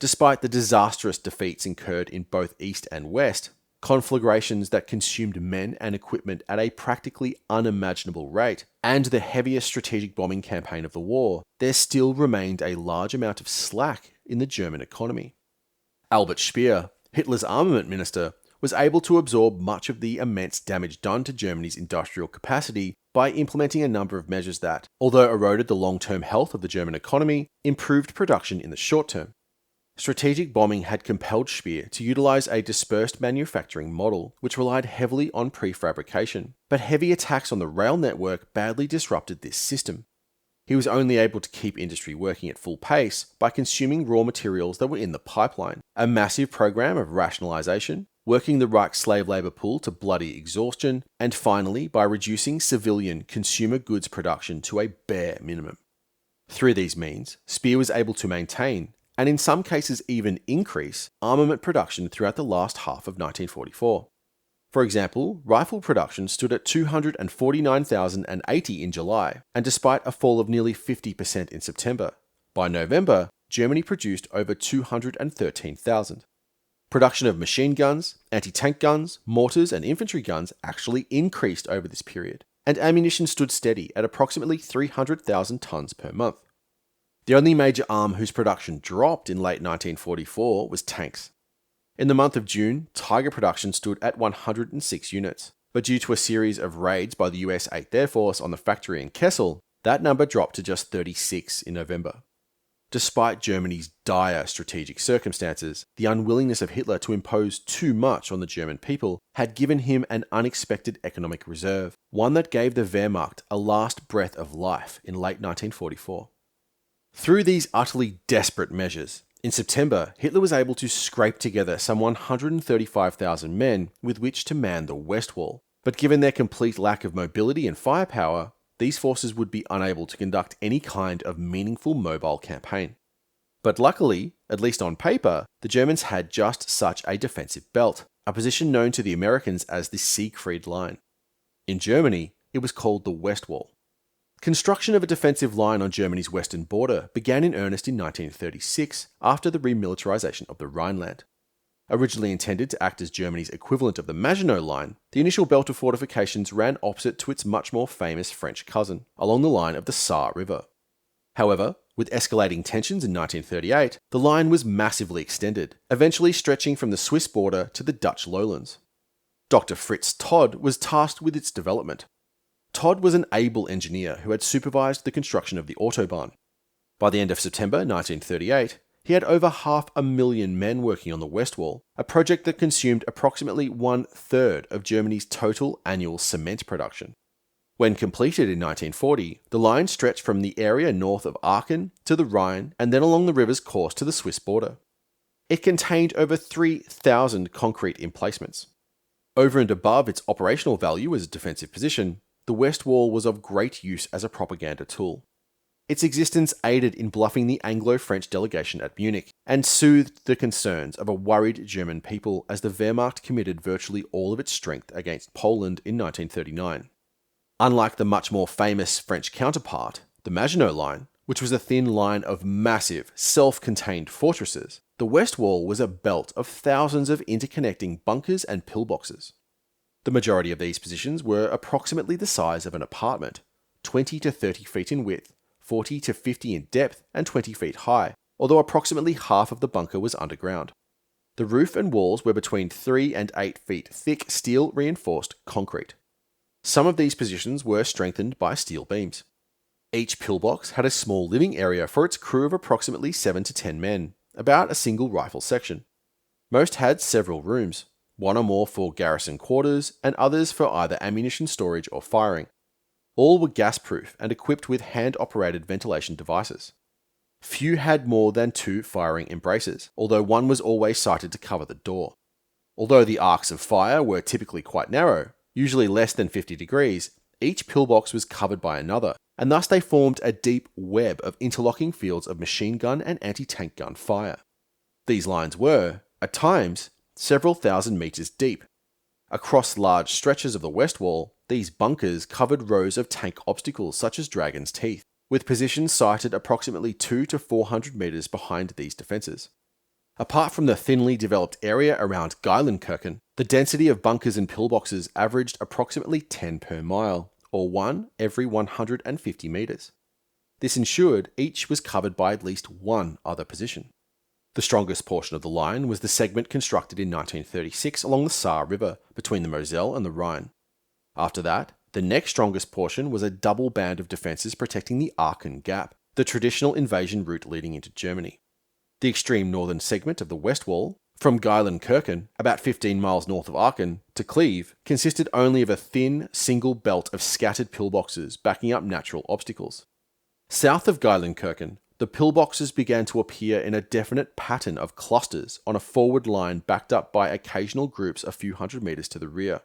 Despite the disastrous defeats incurred in both East and West, conflagrations that consumed men and equipment at a practically unimaginable rate, and the heaviest strategic bombing campaign of the war, there still remained a large amount of slack in the German economy. Albert Speer, Hitler's armament minister, was able to absorb much of the immense damage done to Germany's industrial capacity by implementing a number of measures that, although eroded the long-term health of the German economy, improved production in the short term. Strategic bombing had compelled Speer to utilize a dispersed manufacturing model, which relied heavily on prefabrication, but heavy attacks on the rail network badly disrupted this system. He was only able to keep industry working at full pace by consuming raw materials that were in the pipeline, a massive program of rationalization, working the Reich's slave labor pool to bloody exhaustion, and finally by reducing civilian consumer goods production to a bare minimum. Through these means, Speer was able to maintain, and in some cases even increase, armament production throughout the last half of 1944. For example, rifle production stood at 249,080 in July, and despite a fall of nearly 50% in September, by November, Germany produced over 213,000. Production of machine guns, anti-tank guns, mortars, and infantry guns actually increased over this period, and ammunition stood steady at approximately 300,000 tons per month. The only major arm whose production dropped in late 1944 was tanks. In the month of June, Tiger production stood at 106 units, but due to a series of raids by the US 8th Air Force on the factory in Kessel, that number dropped to just 36 in November. Despite Germany's dire strategic circumstances, the unwillingness of Hitler to impose too much on the German people had given him an unexpected economic reserve, one that gave the Wehrmacht a last breath of life in late 1944. Through these utterly desperate measures, in September, Hitler was able to scrape together some 135,000 men with which to man the Westwall, but given their complete lack of mobility and firepower, these forces would be unable to conduct any kind of meaningful mobile campaign. But luckily, at least on paper, the Germans had just such a defensive belt, a position known to the Americans as the Siegfried Line. In Germany, it was called the Westwall. Construction of a defensive line on Germany's western border began in earnest in 1936 after the remilitarization of the Rhineland. Originally intended to act as Germany's equivalent of the Maginot Line, the initial belt of fortifications ran opposite to its much more famous French cousin, along the line of the Saar River. However, with escalating tensions in 1938, the line was massively extended, eventually stretching from the Swiss border to the Dutch lowlands. Dr. Fritz Todd was tasked with its development. Todd was an able engineer who had supervised the construction of the Autobahn. By the end of September 1938, he had over 500,000 men working on the Westwall, a project that consumed approximately 1/3 of Germany's total annual cement production. When completed in 1940, the line stretched from the area north of Aachen to the Rhine and then along the river's course to the Swiss border. It contained over 3,000 concrete emplacements. Over and above its operational value as a defensive position, the Westwall was of great use as a propaganda tool. Its existence aided in bluffing the Anglo-French delegation at Munich and soothed the concerns of a worried German people as the Wehrmacht committed virtually all of its strength against Poland in 1939. Unlike the much more famous French counterpart, the Maginot Line, which was a thin line of massive, self-contained fortresses, the Westwall was a belt of thousands of interconnecting bunkers and pillboxes. The majority of these positions were approximately the size of an apartment, 20 to 30 feet in width, 40 to 50 in depth, and 20 feet high, although approximately half of the bunker was underground. The roof and walls were between 3 and 8 feet thick steel-reinforced concrete. Some of these positions were strengthened by steel beams. Each pillbox had a small living area for its crew of approximately 7 to 10 men, about a single rifle section. Most had several rooms, one or more for garrison quarters, and others for either ammunition storage or firing. All were gas-proof and equipped with hand-operated ventilation devices. Few had more than 2 firing embraces, although one was always sited to cover the door. Although the arcs of fire were typically quite narrow, usually less than 50 degrees, each pillbox was covered by another, and thus they formed a deep web of interlocking fields of machine gun and anti-tank gun fire. These lines were, at times, several thousand meters deep. Across large stretches of the Westwall, these bunkers covered rows of tank obstacles such as Dragon's Teeth, with positions sited approximately 200 to 400 metres behind these defences. Apart from the thinly developed area around Geilenkirchen, the density of bunkers and pillboxes averaged approximately 10 per mile, or 1 every 150 metres. This ensured each was covered by at least one other position. The strongest portion of the line was the segment constructed in 1936 along the Saar River between the Moselle and the Rhine. After that, the next strongest portion was a double band of defences protecting the Aachen Gap, the traditional invasion route leading into Germany. The extreme northern segment of the Westwall, from Geilenkirchen, about 15 miles north of Aachen, to Cleve, consisted only of a thin, single belt of scattered pillboxes backing up natural obstacles. South of Geilenkirchen, the pillboxes began to appear in a definite pattern of clusters on a forward line backed up by occasional groups a few hundred metres to the rear.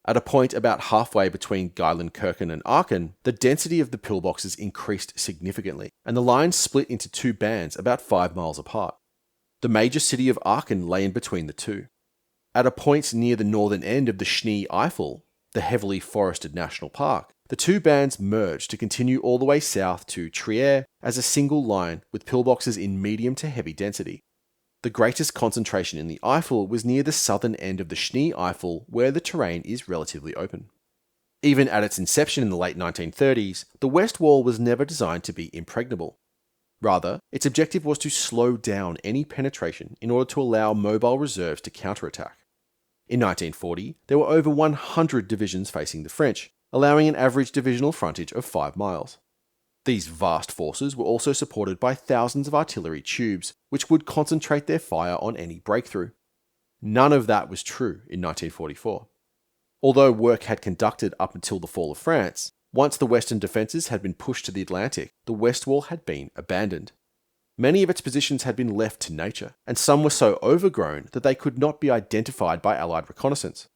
At a point about halfway between Geilenkirchen and Aachen, the density of the pillboxes increased significantly, and the line split into two bands about 5 miles apart. The major city of Aachen lay in between the two. At a point near the northern end of the Schnee-Eifel, the heavily forested national park, the two bands merged to continue all the way south to Trier as a single line with pillboxes in medium to heavy density. The greatest concentration in the Eifel was near the southern end of the Schnee-Eifel, where the terrain is relatively open. Even at its inception in the late 1930s, the West Wall was never designed to be impregnable. Rather, its objective was to slow down any penetration in order to allow mobile reserves to counterattack. In 1940, there were over 100 divisions facing the French, allowing an average divisional frontage of 5 miles. These vast forces were also supported by thousands of artillery tubes, which would concentrate their fire on any breakthrough. None of that was true in 1944. Although work had conducted up until the fall of France, once the western defences had been pushed to the Atlantic, the West Wall had been abandoned. Many of its positions had been left to nature, and some were so overgrown that they could not be identified by Allied reconnaissance.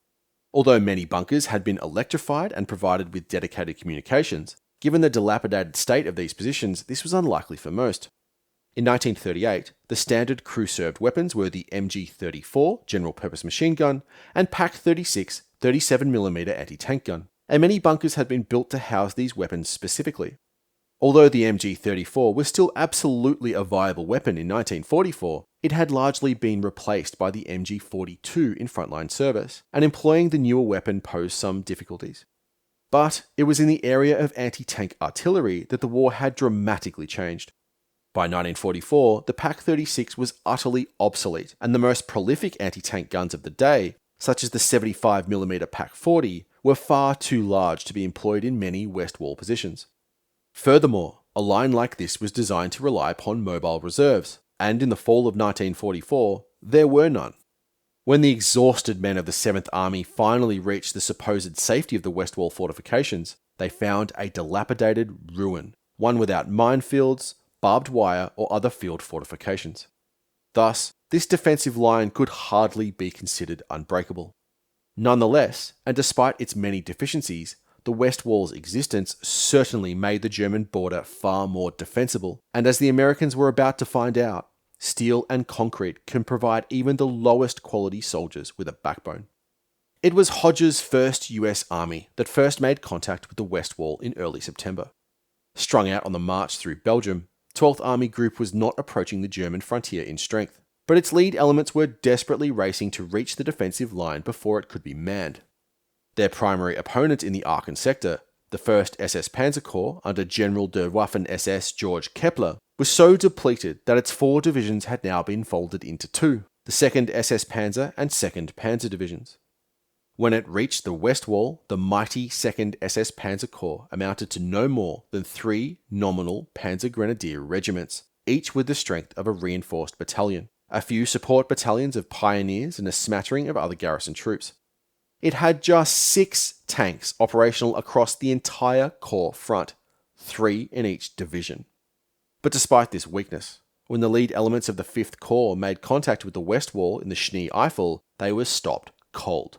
Although many bunkers had been electrified and provided with dedicated communications, given the dilapidated state of these positions, this was unlikely for most. In 1938, the standard crew-served weapons were the MG-34 general-purpose machine gun and PaK-36 37mm anti-tank gun, and many bunkers had been built to house these weapons specifically. Although the MG-34 was still absolutely a viable weapon in 1944, it had largely been replaced by the MG-42 in frontline service, and employing the newer weapon posed some difficulties. But it was in the area of anti-tank artillery that the war had dramatically changed. By 1944, the PaK-36 was utterly obsolete, and the most prolific anti-tank guns of the day, such as the 75mm PaK-40, were far too large to be employed in many West Wall positions. Furthermore, a line like this was designed to rely upon mobile reserves, and in the fall of 1944, there were none. When the exhausted men of the 7th Army finally reached the supposed safety of the West Wall fortifications, they found a dilapidated ruin, one without minefields, barbed wire, or other field fortifications. Thus, this defensive line could hardly be considered unbreakable. Nonetheless, and despite its many deficiencies, the West Wall's existence certainly made the German border far more defensible, and as the Americans were about to find out, steel and concrete can provide even the lowest quality soldiers with a backbone. It was Hodge's 1st US Army that first made contact with the West Wall in early September. Strung out on the march through Belgium, 12th Army Group was not approaching the German frontier in strength, but its lead elements were desperately racing to reach the defensive line before it could be manned. Their primary opponent in the Aachen sector, the 1st SS Panzer Corps under General der Waffen-SS George Kepler, was so depleted that its 4 divisions had now been folded into 2, the 2nd SS Panzer and 2nd Panzer Divisions. When it reached the West Wall, the mighty 2nd SS Panzer Corps amounted to no more than 3 nominal Panzer Grenadier regiments, each with the strength of a reinforced battalion, a few support battalions of pioneers and a smattering of other garrison troops. It had just 6 tanks operational across the entire Corps front, 3 in each division. But despite this weakness, when the lead elements of the 5th Corps made contact with the West Wall in the Schnee-Eifel, they were stopped cold.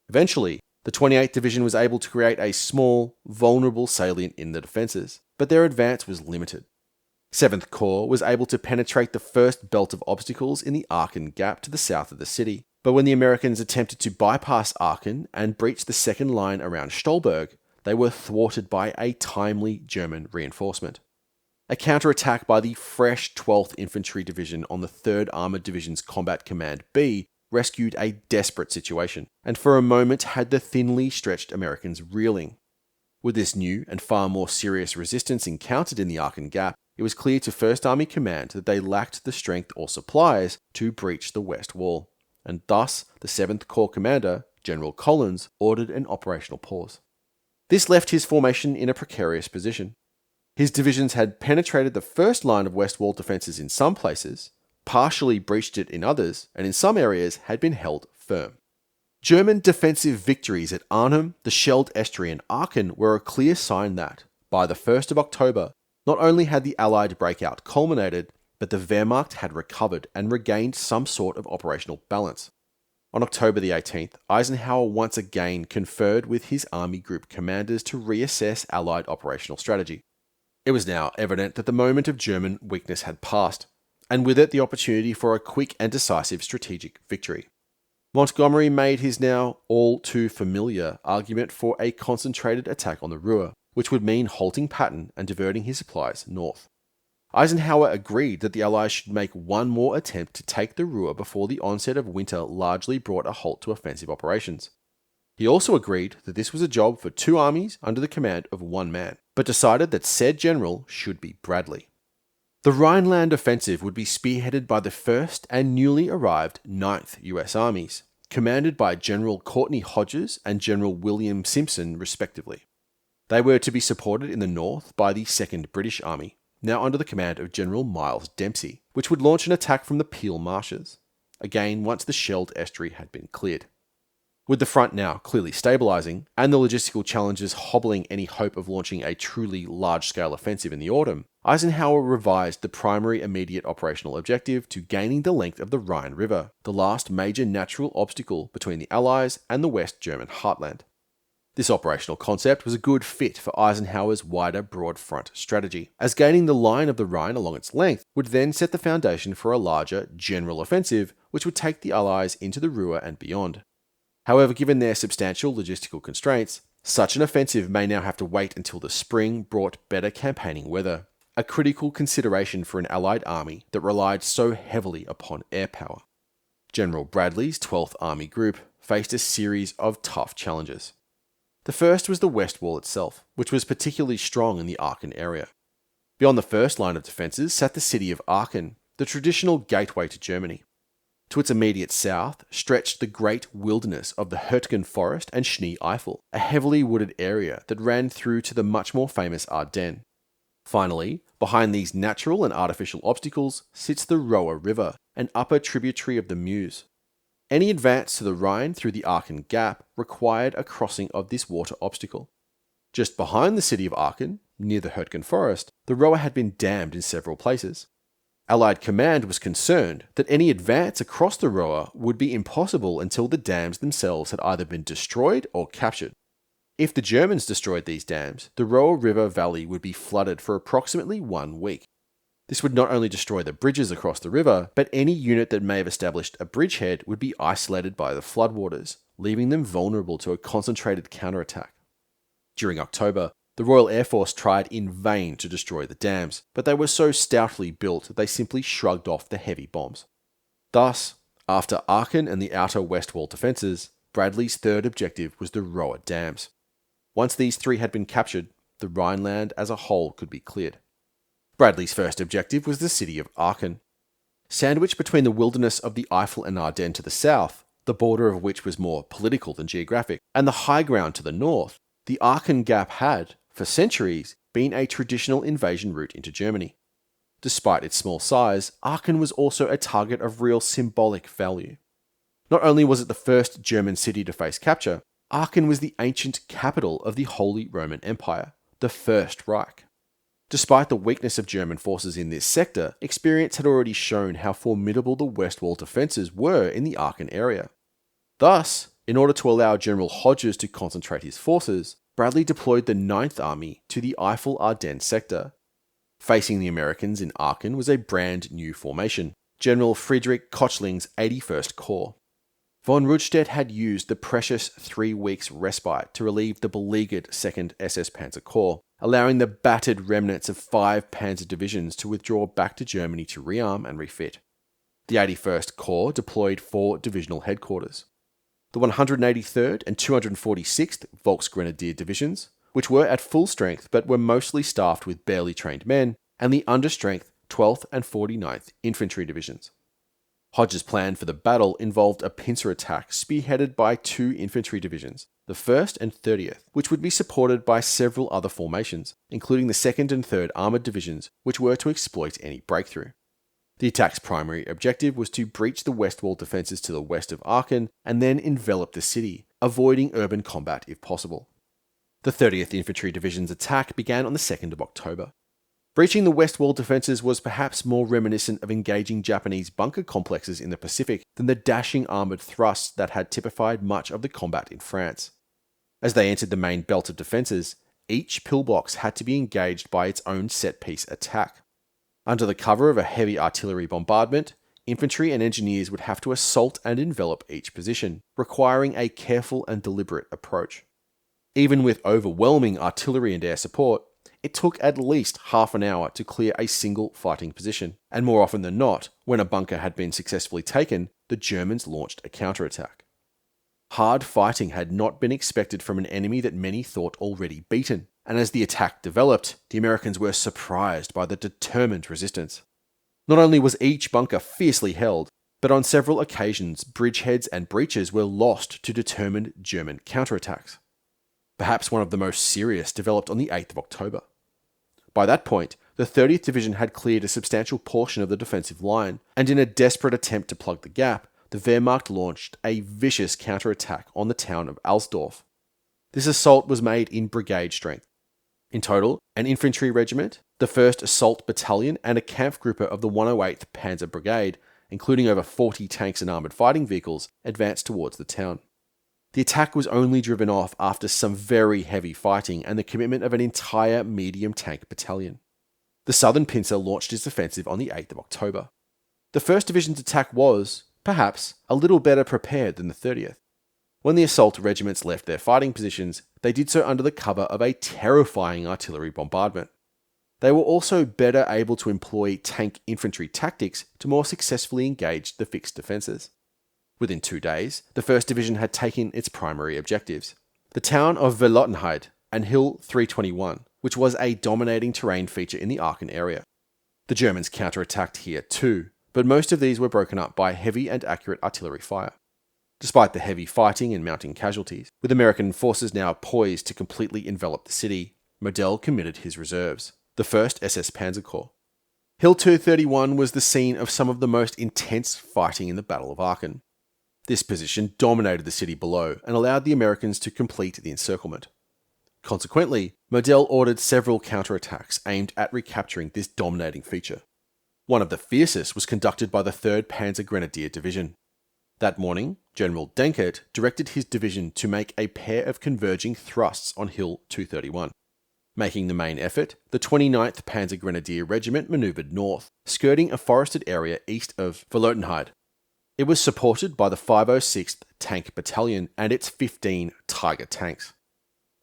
Eventually, the 28th Division was able to create a small, vulnerable salient in the defences, but their advance was limited. 7th Corps was able to penetrate the first belt of obstacles in the Aachen Gap to the south of the city, But when the Americans attempted to bypass Aachen and breach the second line around Stolberg, they were thwarted by a timely German reinforcement. A counterattack by the fresh 12th Infantry Division on the 3rd Armoured Division's Combat Command B rescued a desperate situation, and for a moment had the thinly stretched Americans reeling. With this new and far more serious resistance encountered in the Aachen Gap, it was clear to 1st Army Command that they lacked the strength or supplies to breach the West Wall, and thus the 7th Corps Commander, General Collins, ordered an operational pause. This left his formation in a precarious position. His divisions had penetrated the first line of Westwall defences in some places, partially breached it in others, and in some areas had been held firm. German defensive victories at Arnhem, the Scheldt Estuary and Aachen were a clear sign that, by the 1st of October, not only had the Allied breakout culminated, but the Wehrmacht had recovered and regained some sort of operational balance. On October the 18th, Eisenhower once again conferred with his army group commanders to reassess Allied operational strategy. It was now evident that the moment of German weakness had passed, and with it the opportunity for a quick and decisive strategic victory. Montgomery made his now all too familiar argument for a concentrated attack on the Ruhr, which would mean halting Patton and diverting his supplies north. Eisenhower agreed that the Allies should make one more attempt to take the Ruhr before the onset of winter largely brought a halt to offensive operations. He also agreed that this was a job for 2 armies under the command of 1 man, but decided that said general should be Bradley. The Rhineland offensive would be spearheaded by the 1st and newly arrived 9th US Armies, commanded by General Courtney Hodges and General William Simpson respectively. They were to be supported in the north by the 2nd British Army, now under the command of General Miles Dempsey, which would launch an attack from the Peel Marshes, again once the Scheldt Estuary had been cleared. With the front now clearly stabilising, and the logistical challenges hobbling any hope of launching a truly large-scale offensive in the autumn, Eisenhower revised the primary immediate operational objective to gaining the length of the Rhine River, the last major natural obstacle between the Allies and the West German heartland. This operational concept was a good fit for Eisenhower's wider broad front strategy, as gaining the line of the Rhine along its length would then set the foundation for a larger general offensive which would take the Allies into the Ruhr and beyond. However, given their substantial logistical constraints, such an offensive may now have to wait until the spring brought better campaigning weather, a critical consideration for an Allied army that relied so heavily upon air power. General Bradley's 12th Army Group faced a series of tough challenges. The first was the West Wall itself, which was particularly strong in the Aachen area. Beyond the first line of defences sat the city of Aachen, the traditional gateway to Germany. To its immediate south stretched the great wilderness of the Hurtgen Forest and Schnee-Eifel, a heavily wooded area that ran through to the much more famous Ardennes. Finally, behind these natural and artificial obstacles sits the Roer River, an upper tributary of the Meuse. Any advance to the Rhine through the Aachen Gap required a crossing of this water obstacle. Just behind the city of Aachen, near the Hurtgen Forest, the Roer had been dammed in several places. Allied command was concerned that any advance across the Roer would be impossible until the dams themselves had either been destroyed or captured. If the Germans destroyed these dams, the Roer River valley would be flooded for approximately 1 week. This would not only destroy the bridges across the river, but any unit that may have established a bridgehead would be isolated by the floodwaters, leaving them vulnerable to a concentrated counterattack. During October, the Royal Air Force tried in vain to destroy the dams, but they were so stoutly built that they simply shrugged off the heavy bombs. Thus, after Aachen and the outer West Wall defences, Bradley's third objective was the Roer dams. Once these 3 had been captured, the Rhineland as a whole could be cleared. Bradley's first objective was the city of Aachen. Sandwiched between the wilderness of the Eifel and Ardennes to the south, the border of which was more political than geographic, and the high ground to the north, the Aachen Gap had, for centuries, been a traditional invasion route into Germany. Despite its small size, Aachen was also a target of real symbolic value. Not only was it the first German city to face capture, Aachen was the ancient capital of the Holy Roman Empire, the First Reich. Despite the weakness of German forces in this sector, experience had already shown how formidable the West Wall defences were in the Aachen area. Thus, in order to allow General Hodges to concentrate his forces, Bradley deployed the 9th Army to the Eifel-Ardennes sector. Facing the Americans in Aachen was a brand new formation, General Friedrich Koechling's 81st Corps. Von Rundstedt had used the precious 3 weeks respite to relieve the beleaguered 2nd SS Panzer Corps, allowing the battered remnants of 5 panzer divisions to withdraw back to Germany to rearm and refit. The 81st Corps deployed 4 divisional headquarters. The 183rd and 246th Volksgrenadier divisions, which were at full strength but were mostly staffed with barely trained men, and the understrength 12th and 49th Infantry divisions. Hodge's plan for the battle involved a pincer attack spearheaded by 2 infantry divisions, the 1st and 30th, which would be supported by several other formations, including the 2nd and 3rd Armoured divisions, which were to exploit any breakthrough. The attack's primary objective was to breach the Westwall defences to the west of Aachen and then envelop the city, avoiding urban combat if possible. The 30th Infantry Division's attack began on the 2nd of October. Breaching the Westwall defences was perhaps more reminiscent of engaging Japanese bunker complexes in the Pacific than the dashing armoured thrusts that had typified much of the combat in France. As they entered the main belt of defences, each pillbox had to be engaged by its own set-piece attack. Under the cover of a heavy artillery bombardment, infantry and engineers would have to assault and envelop each position, requiring a careful and deliberate approach. Even with overwhelming artillery and air support, it took at least half an hour to clear a single fighting position, and more often than not, when a bunker had been successfully taken, the Germans launched a counterattack. Hard fighting had not been expected from an enemy that many thought already beaten, and as the attack developed, the Americans were surprised by the determined resistance. Not only was each bunker fiercely held, but on several occasions bridgeheads and breaches were lost to determined German counterattacks. Perhaps one of the most serious developed on the 8th of October. By that point, the 30th Division had cleared a substantial portion of the defensive line, and in a desperate attempt to plug the gap, the Wehrmacht launched a vicious counterattack on the town of Alsdorf. This assault was made in brigade strength. In total, an infantry regiment, the 1st Assault Battalion, and a Kampfgruppe of the 108th Panzer Brigade, including over 40 tanks and armoured fighting vehicles, advanced towards the town. The attack was only driven off after some very heavy fighting and the commitment of an entire medium tank battalion. The Southern Pincer launched its offensive on the 8th of October. The 1st Division's attack was, perhaps, a little better prepared than the 30th. When the assault regiments left their fighting positions, they did so under the cover of a terrifying artillery bombardment. They were also better able to employ tank infantry tactics to more successfully engage the fixed defences. Within 2 days, the 1st Division had taken its primary objectives: the town of Verlottenheid and Hill 321, which was a dominating terrain feature in the Aachen area. The Germans counterattacked here too, but most of these were broken up by heavy and accurate artillery fire. Despite the heavy fighting and mounting casualties, with American forces now poised to completely envelop the city, Model committed his reserves, the 1st SS Panzer Corps. Hill 231 was the scene of some of the most intense fighting in the Battle of Aachen. This position dominated the city below and allowed the Americans to complete the encirclement. Consequently, Model ordered several counterattacks aimed at recapturing this dominating feature. One of the fiercest was conducted by the 3rd Panzer Grenadier Division. That morning, General Denkert directed his division to make a pair of converging thrusts on Hill 231. Making the main effort, the 29th Panzer Grenadier Regiment manoeuvred north, skirting a forested area east of Verlottenheid. It was supported by the 506th Tank Battalion and its 15 Tiger tanks.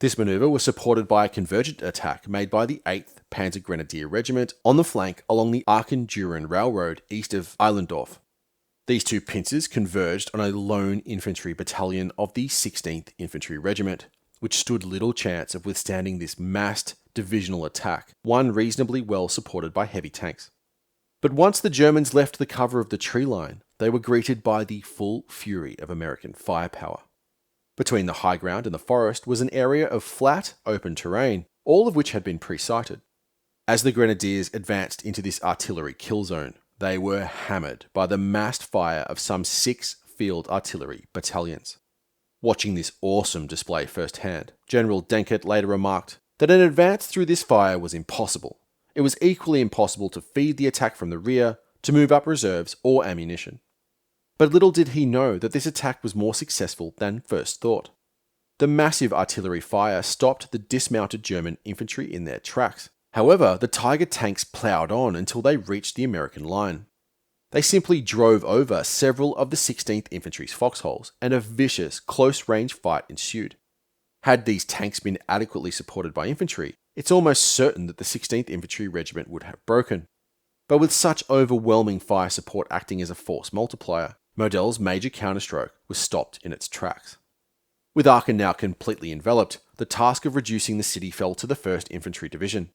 This manoeuvre was supported by a convergent attack made by the 8th Panzer Grenadier Regiment on the flank along the Aachen-Düren Railroad east of Eilendorf. These two pincers converged on a lone infantry battalion of the 16th Infantry Regiment, which stood little chance of withstanding this massed divisional attack, one reasonably well supported by heavy tanks. But once the Germans left the cover of the tree line, they were greeted by the full fury of American firepower. Between the high ground and the forest was an area of flat, open terrain, all of which had been pre-sighted. As the Grenadiers advanced into this artillery kill zone, they were hammered by the massed fire of some 6 field artillery battalions. Watching this awesome display firsthand, General Denkert later remarked that an advance through this fire was impossible. It was equally impossible to feed the attack from the rear, to move up reserves or ammunition. But little did he know that this attack was more successful than first thought. The massive artillery fire stopped the dismounted German infantry in their tracks. However, the Tiger tanks ploughed on until they reached the American line. They simply drove over several of the 16th Infantry's foxholes, and a vicious, close-range fight ensued. Had these tanks been adequately supported by infantry, it's almost certain that the 16th Infantry Regiment would have broken. But with such overwhelming fire support acting as a force multiplier, Model's major counterstroke was stopped in its tracks. With Aachen now completely enveloped, the task of reducing the city fell to the 1st Infantry Division.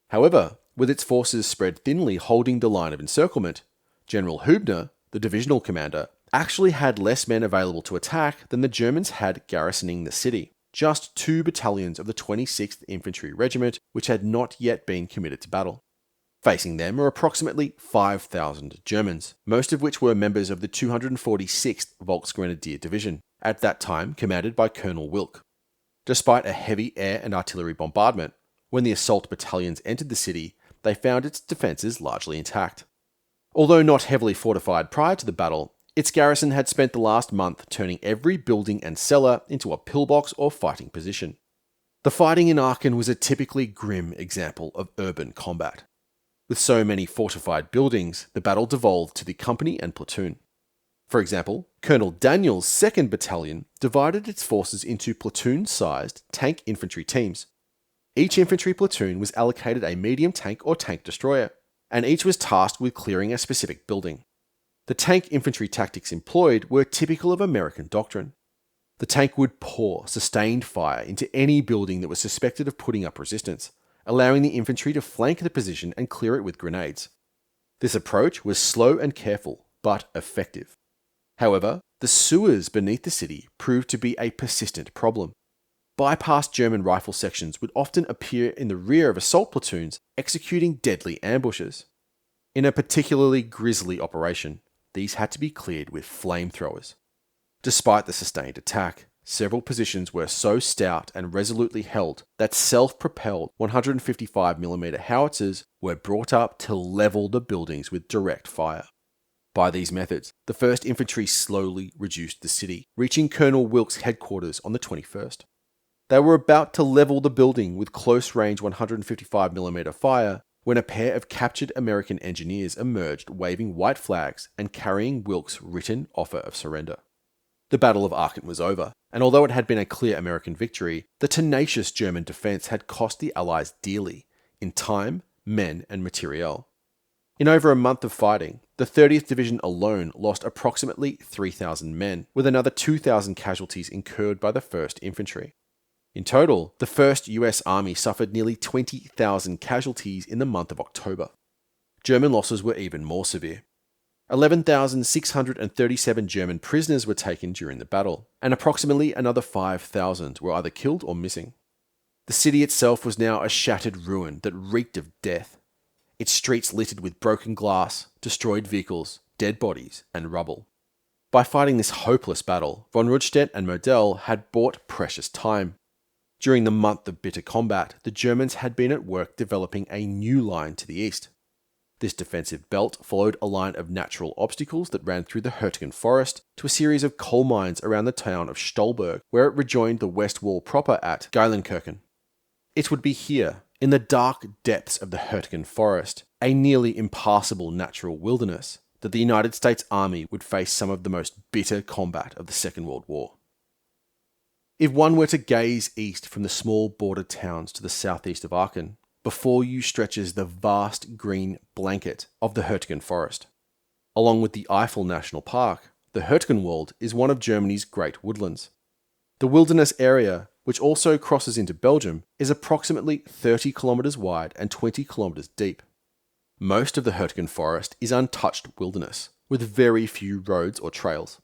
However, with its forces spread thinly holding the line of encirclement, General Hübner, the divisional commander, actually had less men available to attack than the Germans had garrisoning the city. Just 2 battalions of the 26th Infantry Regiment, which had not yet been committed to battle. Facing them were approximately 5,000 Germans, most of which were members of the 246th Volksgrenadier Division, at that time commanded by Colonel Wilk. Despite a heavy air and artillery bombardment, when the assault battalions entered the city, they found its defences largely intact. Although not heavily fortified prior to the battle, its garrison had spent the last month turning every building and cellar into a pillbox or fighting position. The fighting in Aachen was a typically grim example of urban combat. With so many fortified buildings, the battle devolved to the company and platoon. For example, Colonel Daniel's 2nd Battalion divided its forces into platoon-sized tank infantry teams. Each infantry platoon was allocated a medium tank or tank destroyer, and each was tasked with clearing a specific building. The tank infantry tactics employed were typical of American doctrine. The tank would pour sustained fire into any building that was suspected of putting up resistance, allowing the infantry to flank the position and clear it with grenades. This approach was slow and careful, but effective. However, the sewers beneath the city proved to be a persistent problem. Bypassed German rifle sections would often appear in the rear of assault platoons, executing deadly ambushes. In a particularly grisly operation, these had to be cleared with flamethrowers. Despite the sustained attack, several positions were so stout and resolutely held that self-propelled 155mm howitzers were brought up to level the buildings with direct fire. By these methods, the 1st Infantry slowly reduced the city, reaching Colonel Wilk's headquarters on the 21st. They were about to level the building with close-range 155mm fire when a pair of captured American engineers emerged waving white flags and carrying Wilk's written offer of surrender. The Battle of Aachen was over, and although it had been a clear American victory, the tenacious German defense had cost the Allies dearly, in time, men, and materiel. In over a month of fighting, the 30th Division alone lost approximately 3,000 men, with another 2,000 casualties incurred by the 1st Infantry. In total, the 1st US Army suffered nearly 20,000 casualties in the month of October. German losses were even more severe. 11,637 German prisoners were taken during the battle, and approximately another 5,000 were either killed or missing. The city itself was now a shattered ruin that reeked of death, its streets littered with broken glass, destroyed vehicles, dead bodies, and rubble. By fighting this hopeless battle, von Rundstedt and Model had bought precious time. During the month of bitter combat, the Germans had been at work developing a new line to the east. This defensive belt followed a line of natural obstacles that ran through the Hurtgen Forest to a series of coal mines around the town of Stolberg, where it rejoined the Westwall proper at Geilenkirchen. It would be here, in the dark depths of the Hurtgen Forest, a nearly impassable natural wilderness, that the United States Army would face some of the most bitter combat of the Second World War. If one were to gaze east from the small border towns to the southeast of Aachen, before you stretches the vast green blanket of the Hurtgen Forest. Along with the Eifel National Park, the Hurtgenwald is one of Germany's great woodlands. The wilderness area, which also crosses into Belgium, is approximately 30 kilometers wide and 20 kilometers deep. Most of the Hurtgen Forest is untouched wilderness, with very few roads or trails.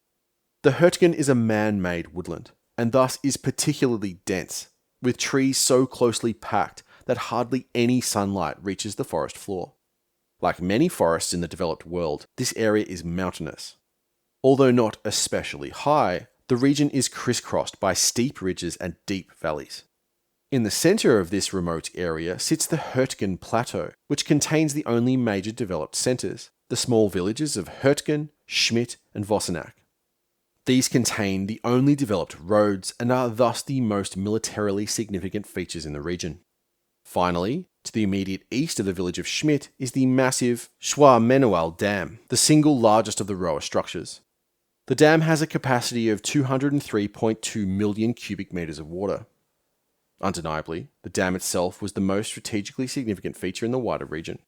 The Hurtgen is a man-made woodland, and thus is particularly dense, with trees so closely packed that hardly any sunlight reaches the forest floor. Like many forests in the developed world, this area is mountainous. Although not especially high, the region is crisscrossed by steep ridges and deep valleys. In the center of this remote area sits the Hurtgen Plateau, which contains the only major developed centers, the small villages of Hurtgen, Schmidt, and Vossenack. These contain the only developed roads and are thus the most militarily significant features in the region. Finally, to the immediate east of the village of Schmidt is the massive Schü-mine Dam, the single largest of the Roer structures. The dam has a capacity of 203.2 million cubic meters of water. Undeniably, the dam itself was the most strategically significant feature in the wider region.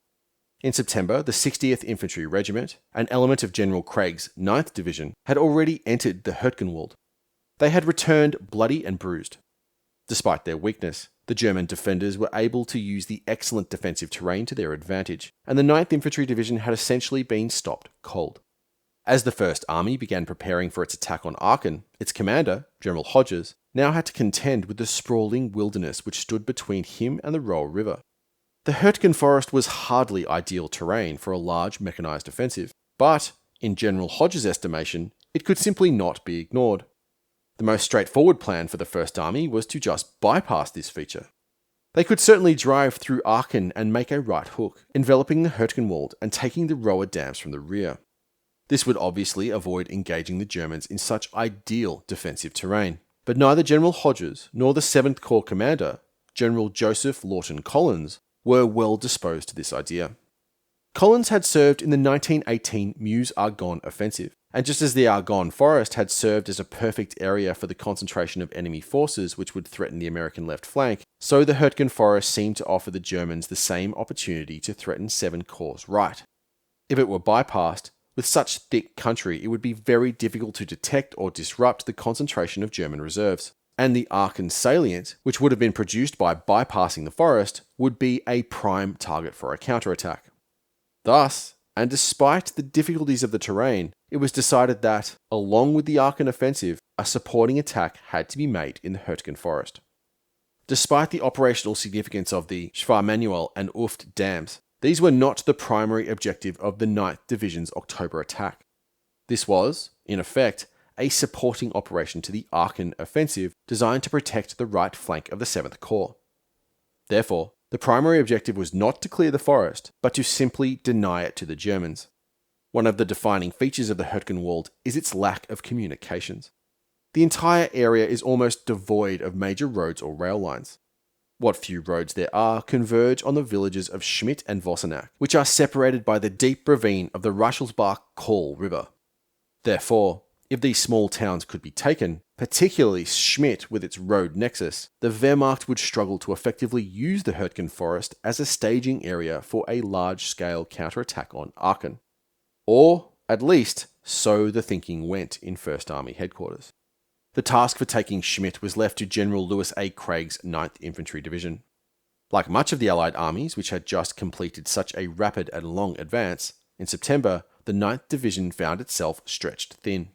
In September, the 60th Infantry Regiment, an element of General Craig's 9th Division, had already entered the Hurtgenwald. They had returned bloody and bruised. Despite their weakness, the German defenders were able to use the excellent defensive terrain to their advantage, and the 9th Infantry Division had essentially been stopped cold. As the First Army began preparing for its attack on Aachen, its commander, General Hodges, now had to contend with the sprawling wilderness which stood between him and the Roer River. The Hurtgen Forest was hardly ideal terrain for a large mechanized offensive, but, in General Hodges' estimation, it could simply not be ignored. The most straightforward plan for the First Army was to just bypass this feature. They could certainly drive through Aachen and make a right hook, enveloping the Hurtgenwald and taking the Roer dams from the rear. This would obviously avoid engaging the Germans in such ideal defensive terrain, but neither General Hodges nor the 7th Corps commander, General Joseph Lawton Collins, were well disposed to this idea. Collins had served in the 1918 Meuse-Argonne offensive, and just as the Argonne Forest had served as a perfect area for the concentration of enemy forces which would threaten the American left flank, so the Hurtgen Forest seemed to offer the Germans the same opportunity to threaten 7 Corps' right. If it were bypassed, with such thick country it would be very difficult to detect or disrupt the concentration of German reserves, and the Aachen salient, which would have been produced by bypassing the forest, would be a prime target for a counterattack. Thus, and despite the difficulties of the terrain, it was decided that, along with the Aachen offensive, a supporting attack had to be made in the Hurtgen Forest. Despite the operational significance of the Schü-mine and Uft dams, these were not the primary objective of the 9th Division's October attack. This was, in effect, a supporting operation to the Aachen offensive designed to protect the right flank of the 7th Corps. Therefore, the primary objective was not to clear the forest, but to simply deny it to the Germans. One of the defining features of the Hurtgenwald is its lack of communications. The entire area is almost devoid of major roads or rail lines. What few roads there are converge on the villages of Schmidt and Vossenack, which are separated by the deep ravine of the Raschelsbach-Kohl River. Therefore, if these small towns could be taken, particularly Schmidt with its road nexus, the Wehrmacht would struggle to effectively use the Hurtgen Forest as a staging area for a large-scale counterattack on Aachen. Or, at least, so the thinking went in First Army headquarters. The task for taking Schmidt was left to General Lewis A. Craig's 9th Infantry Division. Like much of the Allied armies which had just completed such a rapid and long advance, in September, the 9th Division found itself stretched thin.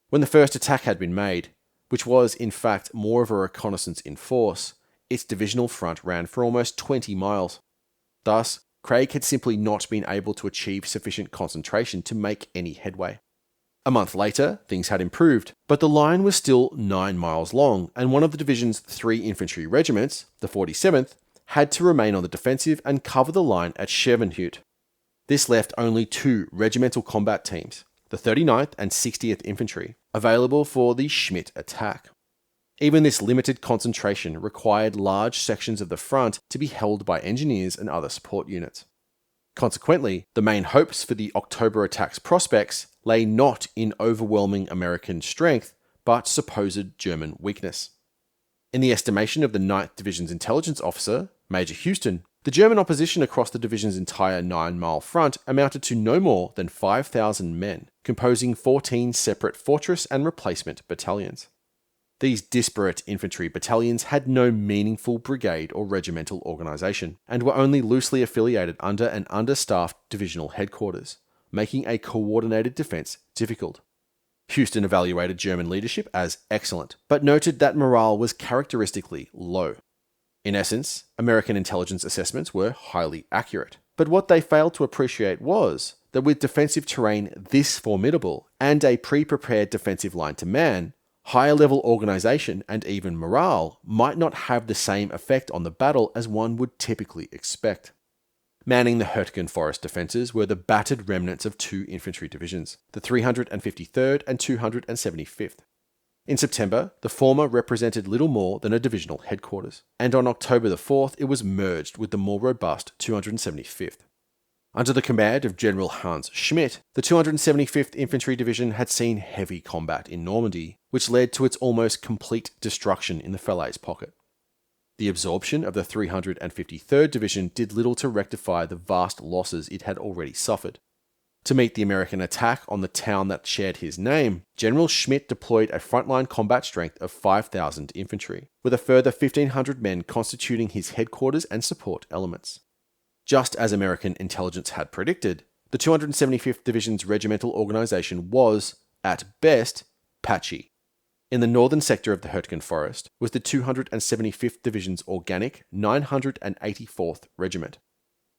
When the first attack had been made, which was in fact more of a reconnaissance in force, its divisional front ran for almost 20 miles. Thus, Craig had simply not been able to achieve sufficient concentration to make any headway. A month later, things had improved, but the line was still 9 miles long, and one of the division's 3 infantry regiments, the 47th, had to remain on the defensive and cover the line at Schevenhut. This left only 2 regimental combat teams, the 39th and 60th Infantry, available for the Schmidt attack. Even this limited concentration required large sections of the front to be held by engineers and other support units. Consequently, the main hopes for the October attack's prospects lay not in overwhelming American strength, but supposed German weakness. In the estimation of the 9th Division's intelligence officer, Major Houston, the German opposition across the division's entire 9-mile front amounted to no more than 5,000 men, composing 14 separate fortress and replacement battalions. These disparate infantry battalions had no meaningful brigade or regimental organisation, and were only loosely affiliated under an understaffed divisional headquarters, making a coordinated defence difficult. Houston evaluated German leadership as excellent, but noted that morale was characteristically low. In essence, American intelligence assessments were highly accurate, but what they failed to appreciate was that with defensive terrain this formidable and a pre-prepared defensive line to man, higher level organisation and even morale might not have the same effect on the battle as one would typically expect. Manning the Hurtgen Forest defences were the battered remnants of 2 infantry divisions, the 353rd and 275th. In September, the former represented little more than a divisional headquarters, and on October the 4th it was merged with the more robust 275th. Under the command of General Hans Schmidt, the 275th Infantry Division had seen heavy combat in Normandy, which led to its almost complete destruction in the Falaise pocket. The absorption of the 353rd Division did little to rectify the vast losses it had already suffered. To meet the American attack on the town that shared his name, General Schmidt deployed a frontline combat strength of 5,000 infantry, with a further 1,500 men constituting his headquarters and support elements. Just as American intelligence had predicted, the 275th Division's regimental organization was, at best, patchy. In the northern sector of the Hurtgen Forest was the 275th Division's organic 984th Regiment.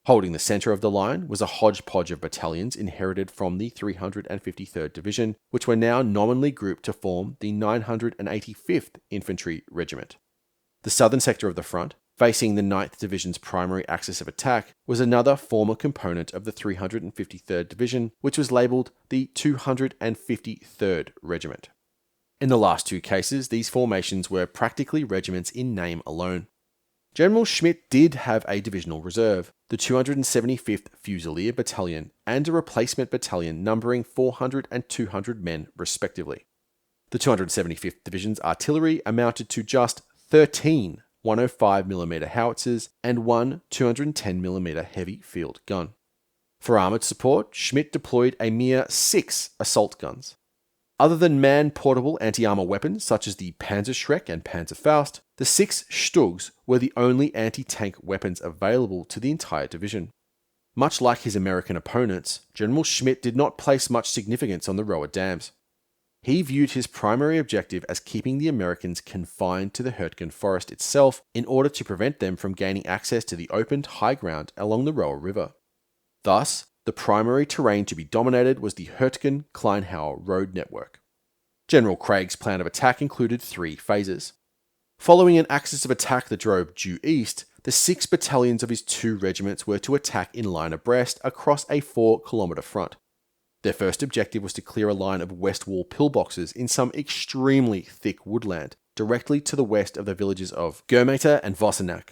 Holding the centre of the line was a hodgepodge of battalions inherited from the 353rd Division, which were now nominally grouped to form the 985th Infantry Regiment. The southern sector of the front, facing the 9th Division's primary axis of attack, was another former component of the 353rd Division, which was labelled the 253rd Regiment. In the last two cases, these formations were practically regiments in name alone. General Schmidt did have a divisional reserve, the 275th Fusilier Battalion, and a replacement battalion numbering 400 and 200 men respectively. The 275th Division's artillery amounted to just 13 105mm howitzers and one 210mm heavy field gun. For armoured support, Schmidt deployed a mere 6 assault guns. Other than man-portable anti-armour weapons such as the Panzerschreck and Panzerfaust, the 6 Stugs were the only anti-tank weapons available to the entire division. Much like his American opponents, General Schmidt did not place much significance on the Rohr dams. He viewed his primary objective as keeping the Americans confined to the Hurtgen Forest itself in order to prevent them from gaining access to the opened high ground along the Rohr River. Thus, the primary terrain to be dominated was the Hurtgen-Kleinhauer road network. General Craig's plan of attack included 3 phases. Following an axis of attack that drove due east, the 6 battalions of his 2 regiments were to attack in line abreast across a 4-kilometre front. Their first objective was to clear a line of Westwall pillboxes in some extremely thick woodland, directly to the west of the villages of Germeter and Vossenack.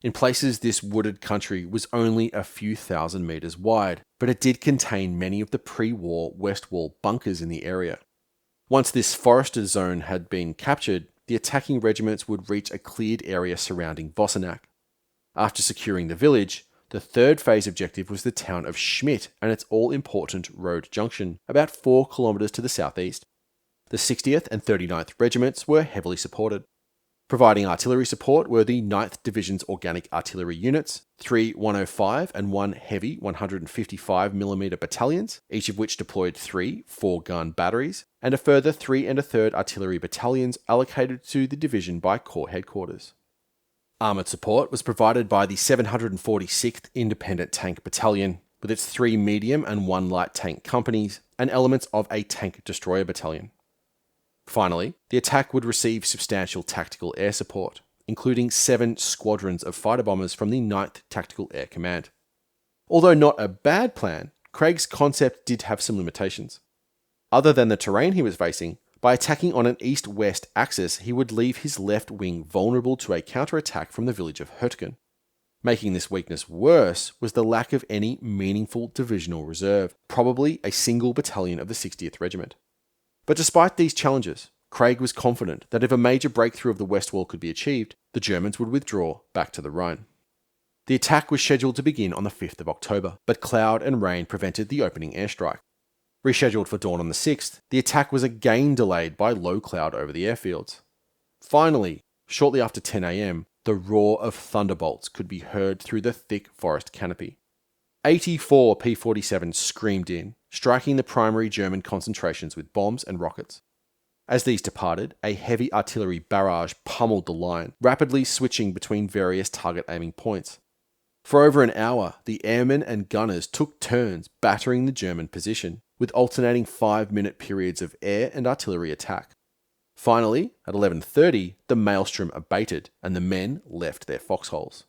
In places, this wooded country was only a few thousand metres wide, but it did contain many of the pre-war Westwall bunkers in the area. Once this forested zone had been captured, the attacking regiments would reach a cleared area surrounding Vossenack. After securing the village, the third phase objective was the town of Schmidt and its all-important road junction, about 4 kilometres to the southeast. The 60th and 39th Regiments were heavily supported. Providing artillery support were the 9th Division's organic artillery units, 3 105 and 1 heavy 155mm battalions, each of which deployed 3 4-gun batteries, and a further 3 1/3 artillery battalions allocated to the division by Corps headquarters. Armoured support was provided by the 746th Independent Tank Battalion, with its 3 medium and 1 light tank companies, and elements of a tank destroyer battalion. Finally, the attack would receive substantial tactical air support, including 7 squadrons of fighter bombers from the 9th Tactical Air Command. Although not a bad plan, Craig's concept did have some limitations. Other than the terrain he was facing, by attacking on an east-west axis, he would leave his left wing vulnerable to a counterattack from the village of Hurtgen. Making this weakness worse was the lack of any meaningful divisional reserve, probably a single battalion of the 60th Regiment. But despite these challenges, Craig was confident that if a major breakthrough of the Westwall could be achieved, the Germans would withdraw back to the Rhine. The attack was scheduled to begin on the 5th of October, but cloud and rain prevented the opening airstrike. Rescheduled for dawn on the 6th, the attack was again delayed by low cloud over the airfields. Finally, shortly after 10 a.m, the roar of thunderbolts could be heard through the thick forest canopy. 84 P-47s screamed in, striking the primary German concentrations with bombs and rockets. As these departed, a heavy artillery barrage pummeled the line, rapidly switching between various target aiming points. For over an hour, the airmen and gunners took turns battering the German position, with alternating 5-minute periods of air and artillery attack. Finally, at 11:30, the maelstrom abated and the men left their foxholes.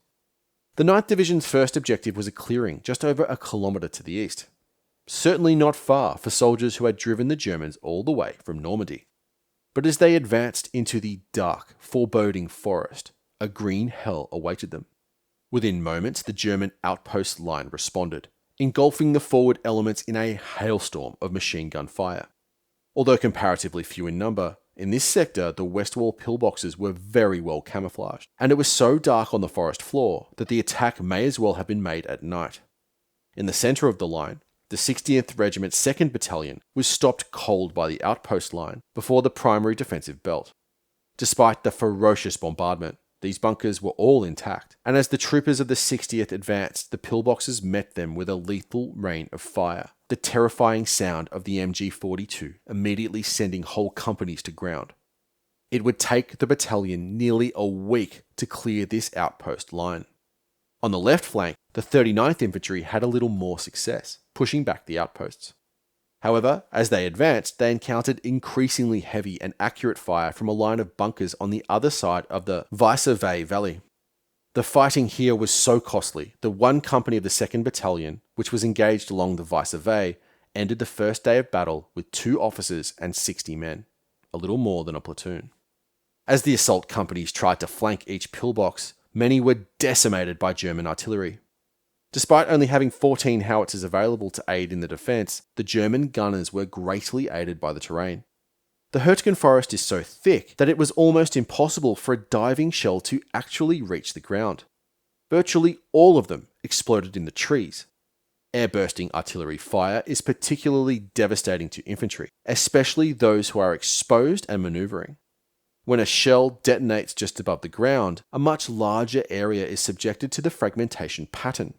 The 9th Division's first objective was a clearing just over a kilometre to the east. Certainly not far for soldiers who had driven the Germans all the way from Normandy. But as they advanced into the dark, foreboding forest, a green hell awaited them. Within moments, the German outpost line responded, engulfing the forward elements in a hailstorm of machine gun fire. Although comparatively few in number, in this sector the Westwall pillboxes were very well camouflaged, and it was so dark on the forest floor that the attack may as well have been made at night. In the centre of the line, the 60th Regiment's 2nd Battalion was stopped cold by the outpost line before the primary defensive belt. Despite the ferocious bombardment, these bunkers were all intact, and as the troopers of the 60th advanced, the pillboxes met them with a lethal rain of fire, the terrifying sound of the MG-42 immediately sending whole companies to ground. It would take the battalion nearly a week to clear this outpost line. On the left flank, the 39th Infantry had a little more success, pushing back the outposts. However, as they advanced, they encountered increasingly heavy and accurate fire from a line of bunkers on the other side of the Weisse Valley. The fighting here was so costly that one company of the 2nd Battalion, which was engaged along the Weisse, ended the first day of battle with 2 officers and 60 men, a little more than a platoon. As the assault companies tried to flank each pillbox, many were decimated by German artillery. Despite only having 14 howitzers available to aid in the defence, the German gunners were greatly aided by the terrain. The Hurtgen Forest is so thick that it was almost impossible for a diving shell to actually reach the ground. Virtually all of them exploded in the trees. Air-bursting artillery fire is particularly devastating to infantry, especially those who are exposed and manoeuvring. When a shell detonates just above the ground, a much larger area is subjected to the fragmentation pattern.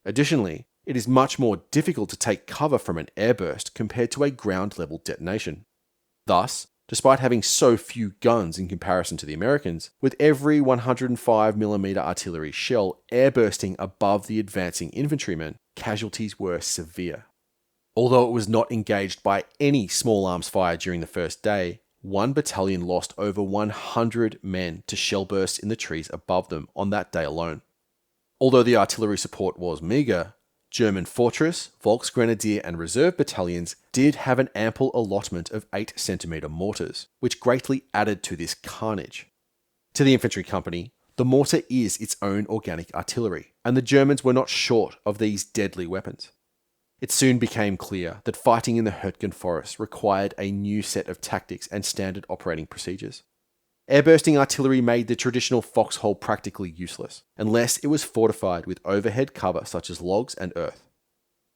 Additionally, it is much more difficult to take cover from an airburst compared to a ground-level detonation. Thus, despite having so few guns in comparison to the Americans, with every 105mm artillery shell airbursting above the advancing infantrymen, casualties were severe. Although it was not engaged by any small arms fire during the first day, one battalion lost over 100 men to shell bursts in the trees above them on that day alone. Although the artillery support was meagre, German Fortress, Volksgrenadier and Reserve battalions did have an ample allotment of 8cm mortars, which greatly added to this carnage. To the infantry company, the mortar is its own organic artillery, and the Germans were not short of these deadly weapons. It soon became clear that fighting in the Hurtgen Forest required a new set of tactics and standard operating procedures. Airbursting artillery made the traditional foxhole practically useless, unless it was fortified with overhead cover such as logs and earth.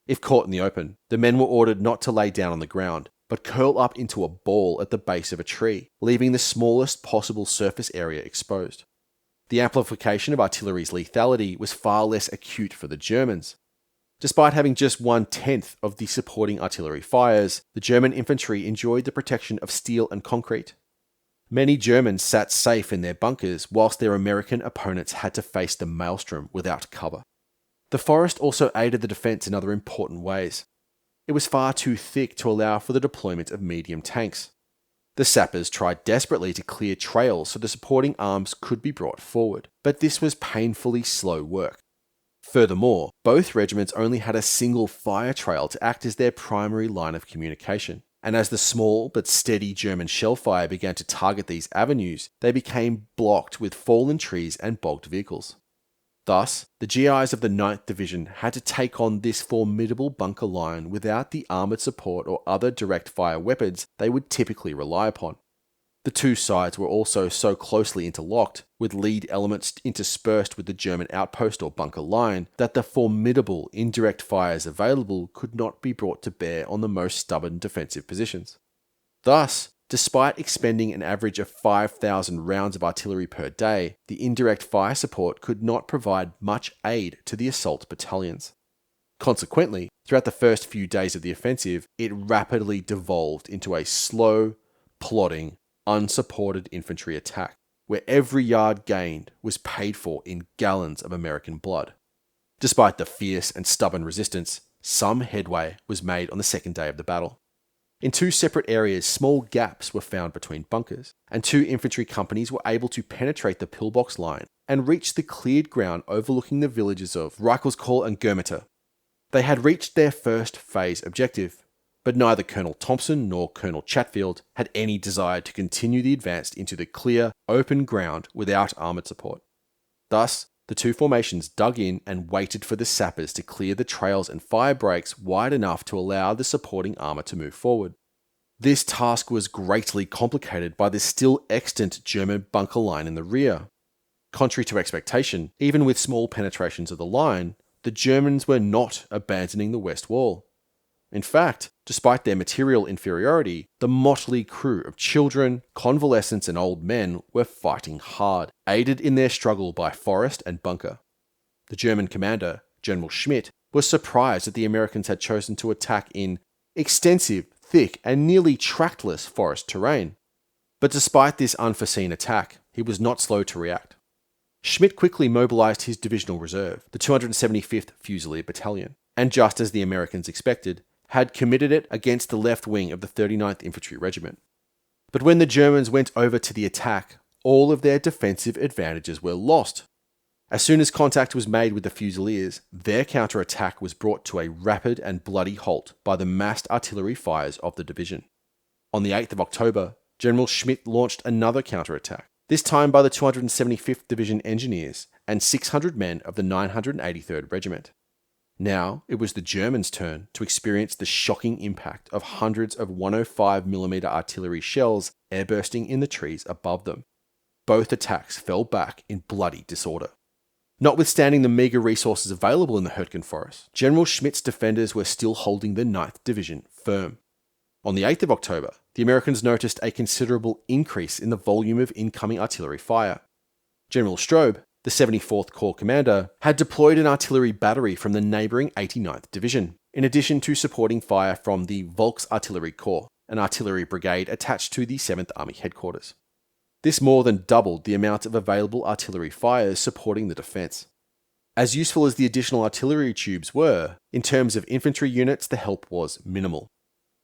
If caught in the open, the men were ordered not to lay down on the ground, but curl up into a ball at the base of a tree, leaving the smallest possible surface area exposed. The amplification of artillery's lethality was far less acute for the Germans. Despite having just 1/10 of the supporting artillery fires, the German infantry enjoyed the protection of steel and concrete. Many Germans sat safe in their bunkers whilst their American opponents had to face the maelstrom without cover. The forest also aided the defence in other important ways. It was far too thick to allow for the deployment of medium tanks. The sappers tried desperately to clear trails so the supporting arms could be brought forward, but this was painfully slow work. Furthermore, both regiments only had a single fire trail to act as their primary line of communication. And as the small but steady German shell fire began to target these avenues, they became blocked with fallen trees and bogged vehicles. Thus, the GIs of the 9th Division had to take on this formidable bunker line without the armoured support or other direct fire weapons they would typically rely upon. The two sides were also so closely interlocked, with lead elements interspersed with the German outpost or bunker line, that the formidable indirect fires available could not be brought to bear on the most stubborn defensive positions. Thus, despite expending an average of 5,000 rounds of artillery per day, the indirect fire support could not provide much aid to the assault battalions. Consequently, throughout the first few days of the offensive, it rapidly devolved into a slow, plodding, unsupported infantry attack, where every yard gained was paid for in gallons of American blood. Despite the fierce and stubborn resistance, some headway was made on the second day of the battle. In two separate areas, small gaps were found between bunkers, and 2 infantry companies were able to penetrate the pillbox line and reach the cleared ground overlooking the villages of Reichelskorl and Görmete. They had reached their first phase objective, but neither Colonel Thompson nor Colonel Chatfield had any desire to continue the advance into the clear, open ground without armoured support. Thus, the two formations dug in and waited for the sappers to clear the trails and fire breaks wide enough to allow the supporting armour to move forward. This task was greatly complicated by the still extant German bunker line in the rear. Contrary to expectation, even with small penetrations of the line, the Germans were not abandoning the West Wall. In fact, despite their material inferiority, the motley crew of children, convalescents and old men were fighting hard, aided in their struggle by Forest and Bunker. The German commander, General Schmidt, was surprised that the Americans had chosen to attack in extensive, thick and nearly trackless forest terrain. But despite this unforeseen attack, he was not slow to react. Schmidt quickly mobilized his divisional reserve, the 275th Fusilier Battalion, and just as the Americans expected, had committed it against the left wing of the 39th Infantry Regiment. But when the Germans went over to the attack, all of their defensive advantages were lost. As soon as contact was made with the Fusiliers, their counterattack was brought to a rapid and bloody halt by the massed artillery fires of the division. On the 8th of October, General Schmidt launched another counterattack, this time by the 275th Division Engineers and 600 men of the 983rd Regiment. Now it was the Germans' turn to experience the shocking impact of hundreds of 105mm artillery shells airbursting in the trees above them. Both attacks fell back in bloody disorder. Notwithstanding the meagre resources available in the Hurtgen Forest, General Schmidt's defenders were still holding the 9th Division firm. On the 8th of October, the Americans noticed a considerable increase in the volume of incoming artillery fire. General Strobe, the 74th Corps commander, had deployed an artillery battery from the neighbouring 89th Division, in addition to supporting fire from the Volksartillerie Corps, an artillery brigade attached to the 7th Army headquarters. This more than doubled the amount of available artillery fires supporting the defence. As useful as the additional artillery tubes were, in terms of infantry units the help was minimal.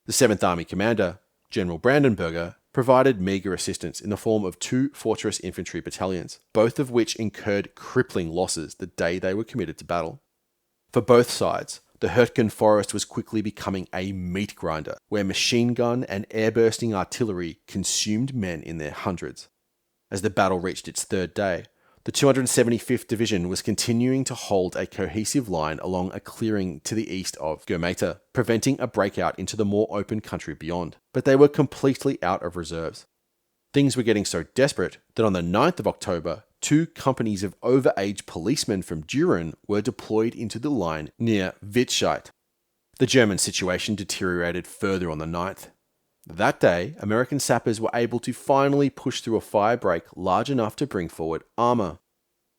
The 7th Army commander, General Brandenberger, provided meagre assistance in the form of 2 fortress infantry battalions, both of which incurred crippling losses the day they were committed to battle. For both sides, the Hurtgen Forest was quickly becoming a meat grinder, where machine gun and air-bursting artillery consumed men in their hundreds. As the battle reached its third day, the 275th Division was continuing to hold a cohesive line along a clearing to the east of Goemete, preventing a breakout into the more open country beyond, but they were completely out of reserves. Things were getting so desperate that on the 9th of October, 2 companies of overage policemen from Düren were deployed into the line near Wittscheid. The German situation deteriorated further on the 9th. That day, American sappers were able to finally push through a fire break large enough to bring forward armour.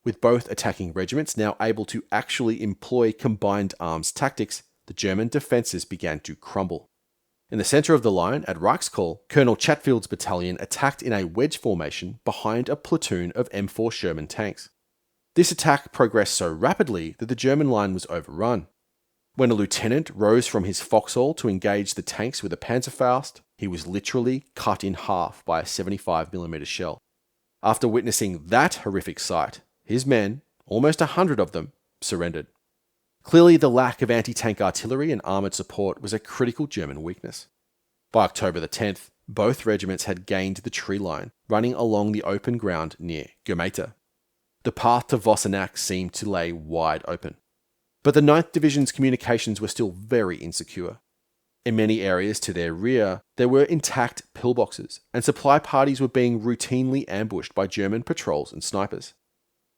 With both attacking regiments now able to actually employ combined arms tactics, the German defences began to crumble. In the centre of the line, at Reichskall, Colonel Chatfield's battalion attacked in a wedge formation behind a platoon of M4 Sherman tanks. This attack progressed so rapidly that the German line was overrun. When a lieutenant rose from his foxhole to engage the tanks with a Panzerfaust, he was literally cut in half by a 75mm shell. After witnessing that horrific sight, his men, almost 100 of them, surrendered. Clearly, the lack of anti-tank artillery and armoured support was a critical German weakness. By October the 10th, both regiments had gained the tree line, running along the open ground near Goemete. The path to Vossenack seemed to lay wide open. But the 9th Division's communications were still very insecure. In many areas to their rear, there were intact pillboxes, and supply parties were being routinely ambushed by German patrols and snipers.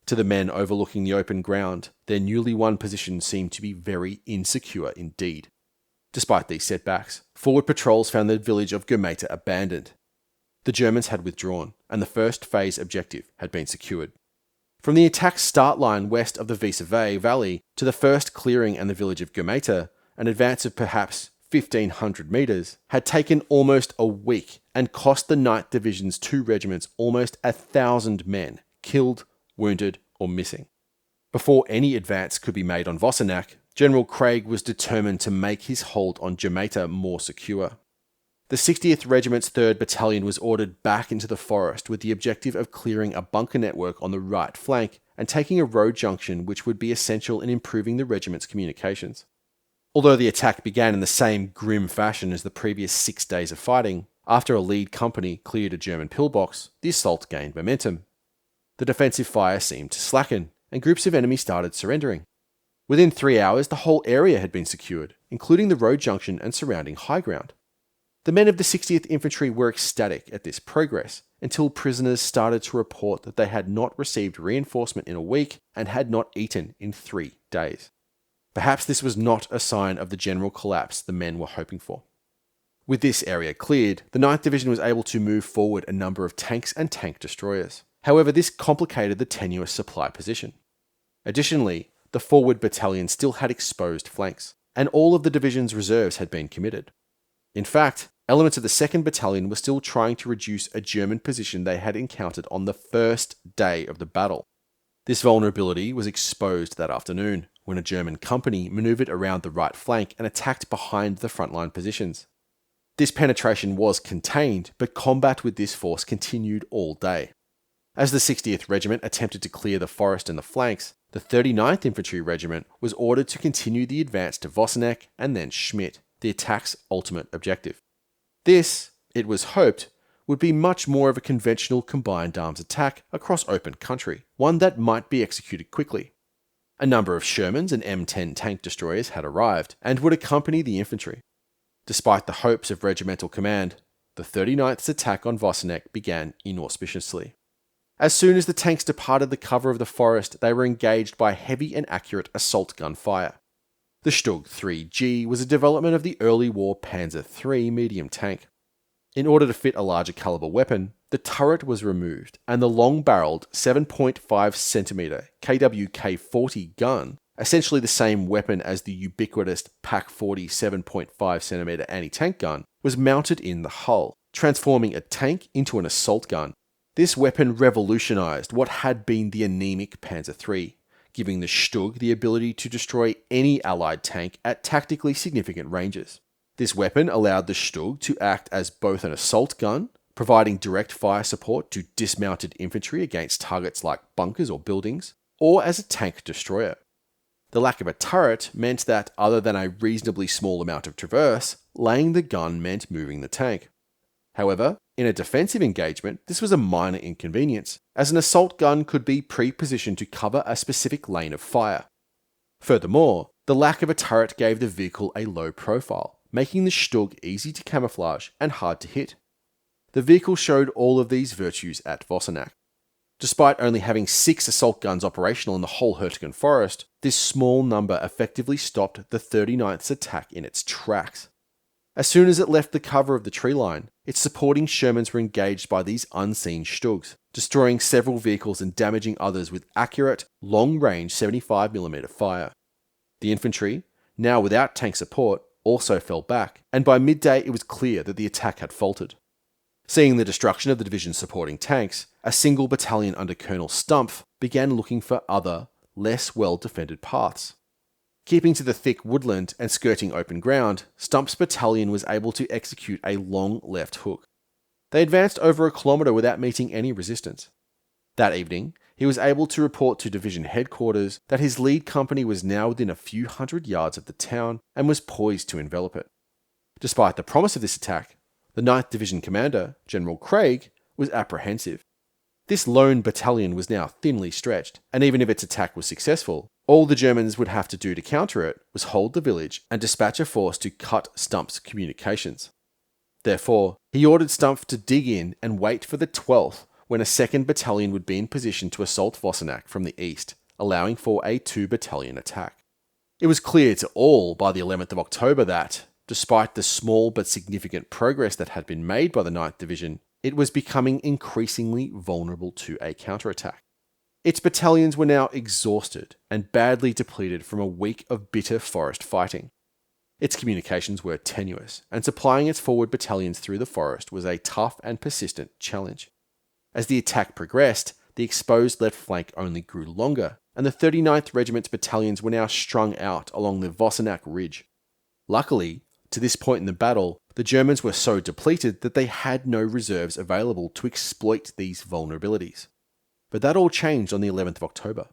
To the men overlooking the open ground, their newly won position seemed to be very insecure indeed. Despite these setbacks, forward patrols found the village of Goemete abandoned. The Germans had withdrawn, and the first phase objective had been secured. From the attack start line west of the Wieseweh Valley to the first clearing and the village of Goemete, an advance of perhaps 1,500 metres, had taken almost a week and cost the 9th Division's 2 regiments almost 1,000 men, killed, wounded or missing. Before any advance could be made on Vossenack, General Craig was determined to make his hold on Goemete more secure. The 60th Regiment's 3rd Battalion was ordered back into the forest with the objective of clearing a bunker network on the right flank and taking a road junction which would be essential in improving the regiment's communications. Although the attack began in the same grim fashion as the previous 6 days of fighting, after a lead company cleared a German pillbox, the assault gained momentum. The defensive fire seemed to slacken, and groups of enemies started surrendering. Within 3 hours, the whole area had been secured, including the road junction and surrounding high ground. The men of the 60th Infantry were ecstatic at this progress, until prisoners started to report that they had not received reinforcement in a week and had not eaten in 3 days. Perhaps this was not a sign of the general collapse the men were hoping for. With this area cleared, the 9th Division was able to move forward a number of tanks and tank destroyers. However, this complicated the tenuous supply position. Additionally, the forward battalion still had exposed flanks, and all of the division's reserves had been committed. In fact, elements of the 2nd Battalion were still trying to reduce a German position they had encountered on the first day of the battle. This vulnerability was exposed that afternoon, when a German company maneuvered around the right flank and attacked behind the frontline positions. This penetration was contained, but combat with this force continued all day. As the 60th Regiment attempted to clear the forest and the flanks, the 39th Infantry Regiment was ordered to continue the advance to Vosseneck and then Schmidt, the attack's ultimate objective. This, it was hoped, would be much more of a conventional combined arms attack across open country, one that might be executed quickly. A number of Shermans and M10 tank destroyers had arrived and would accompany the infantry. Despite the hopes of regimental command, the 39th's attack on Vosseneck began inauspiciously. As soon as the tanks departed the cover of the forest, they were engaged by heavy and accurate assault gun fire. The Stug 3G was a development of the early war Panzer III medium tank. In order to fit a larger caliber weapon, the turret was removed, and the long-barreled 7.5cm KWK-40 gun, essentially the same weapon as the ubiquitous PaK-40 7.5cm anti-tank gun, was mounted in the hull, transforming a tank into an assault gun. This weapon revolutionized what had been the anemic Panzer III, giving the Stug the ability to destroy any Allied tank at tactically significant ranges. This weapon allowed the Stug to act as both an assault gun, providing direct fire support to dismounted infantry against targets like bunkers or buildings, or as a tank destroyer. The lack of a turret meant that, other than a reasonably small amount of traverse, laying the gun meant moving the tank. However, in a defensive engagement, this was a minor inconvenience, as an assault gun could be pre-positioned to cover a specific lane of fire. Furthermore, the lack of a turret gave the vehicle a low profile, making the Stug easy to camouflage and hard to hit. The vehicle showed all of these virtues at Vosseneck. Despite only having 6 assault guns operational in the whole Hurtgen Forest, this small number effectively stopped the 39th's attack in its tracks. As soon as it left the cover of the tree line, its supporting Shermans were engaged by these unseen Stugs, destroying several vehicles and damaging others with accurate, long-range 75mm fire. The infantry, now without tank support, also fell back, and by midday it was clear that the attack had faltered. Seeing the destruction of the division's supporting tanks, a single battalion under Colonel Stumpf began looking for other, less well-defended paths. Keeping to the thick woodland and skirting open ground, Stumpf's battalion was able to execute a long left hook. They advanced over a kilometre without meeting any resistance. That evening, he was able to report to division headquarters that his lead company was now within a few hundred yards of the town and was poised to envelop it. Despite the promise of this attack, the 9th Division commander, General Craig, was apprehensive. This lone battalion was now thinly stretched, and even if its attack was successful, all the Germans would have to do to counter it was hold the village and dispatch a force to cut Stumpf's communications. Therefore, he ordered Stumpf to dig in and wait for the 12th, when a 2nd battalion would be in position to assault Vosseneck from the east, allowing for a 2-battalion attack. It was clear to all by the 11th of October that, despite the small but significant progress that had been made by the 9th Division, it was becoming increasingly vulnerable to a counterattack. Its battalions were now exhausted and badly depleted from a week of bitter forest fighting. Its communications were tenuous, and supplying its forward battalions through the forest was a tough and persistent challenge. As the attack progressed, the exposed left flank only grew longer, and the 39th Regiment's battalions were now strung out along the Vosseneck Ridge. Luckily, to this point in the battle, the Germans were so depleted that they had no reserves available to exploit these vulnerabilities. But that all changed on the 11th of October.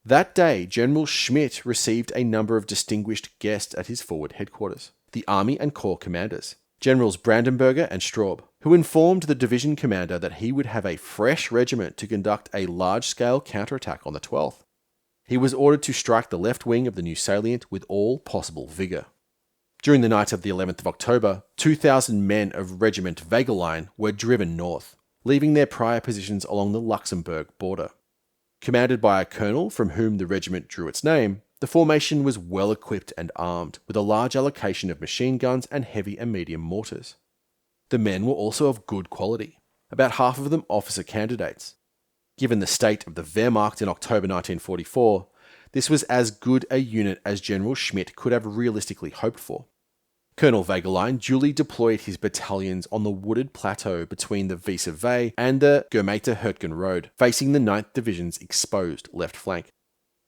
That day, General Schmidt received a number of distinguished guests at his forward headquarters, the Army and Corps commanders, Generals Brandenberger and Straub, who informed the division commander that he would have a fresh regiment to conduct a large-scale counterattack on the 12th. He was ordered to strike the left wing of the new salient with all possible vigour. During the night of the 11th of October, 2,000 men of Regiment Wegelein were driven north, leaving their prior positions along the Luxembourg border. Commanded by a colonel from whom the regiment drew its name, the formation was well equipped and armed, with a large allocation of machine guns and heavy and medium mortars. The men were also of good quality, about half of them officer candidates. Given the state of the Wehrmacht in October 1944, this was as good a unit as General Schmidt could have realistically hoped for. Colonel Wegelein duly deployed his battalions on the wooded plateau between the Weisse Way and the Germeter-Hurtgen Road, facing the 9th Division's exposed left flank.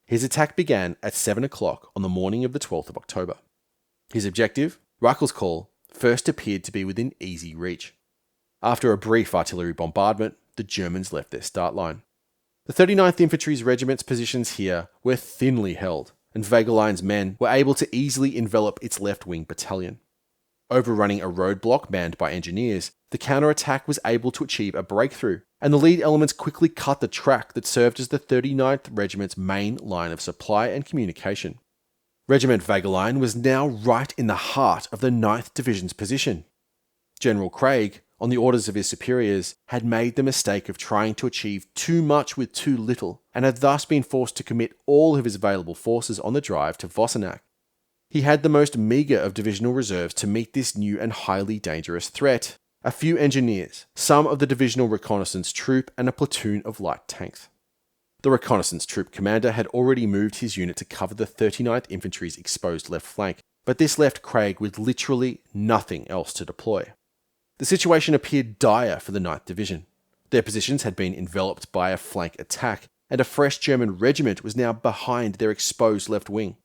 His attack began at 7 o'clock on the morning of the 12th of October. His objective, Relentless, first appeared to be within easy reach. After a brief artillery bombardment, the Germans left their start line. The 39th Infantry Regiment's positions here were thinly held, and Wegelein's men were able to easily envelop its left-wing battalion. Overrunning a roadblock manned by engineers, the counterattack was able to achieve a breakthrough, and the lead elements quickly cut the track that served as the 39th Regiment's main line of supply and communication. Regiment Wegelein was now right in the heart of the 9th Division's position. General Craig, on the orders of his superiors, had made the mistake of trying to achieve too much with too little, and had thus been forced to commit all of his available forces on the drive to Vossenac. He had the most meagre of divisional reserves to meet this new and highly dangerous threat: a few engineers, some of the divisional reconnaissance troop, and a platoon of light tanks. The reconnaissance troop commander had already moved his unit to cover the 39th Infantry's exposed left flank, but this left Craig with literally nothing else to deploy. The situation appeared dire for the 9th Division. Their positions had been enveloped by a flank attack, and a fresh German regiment was now behind their exposed left wing.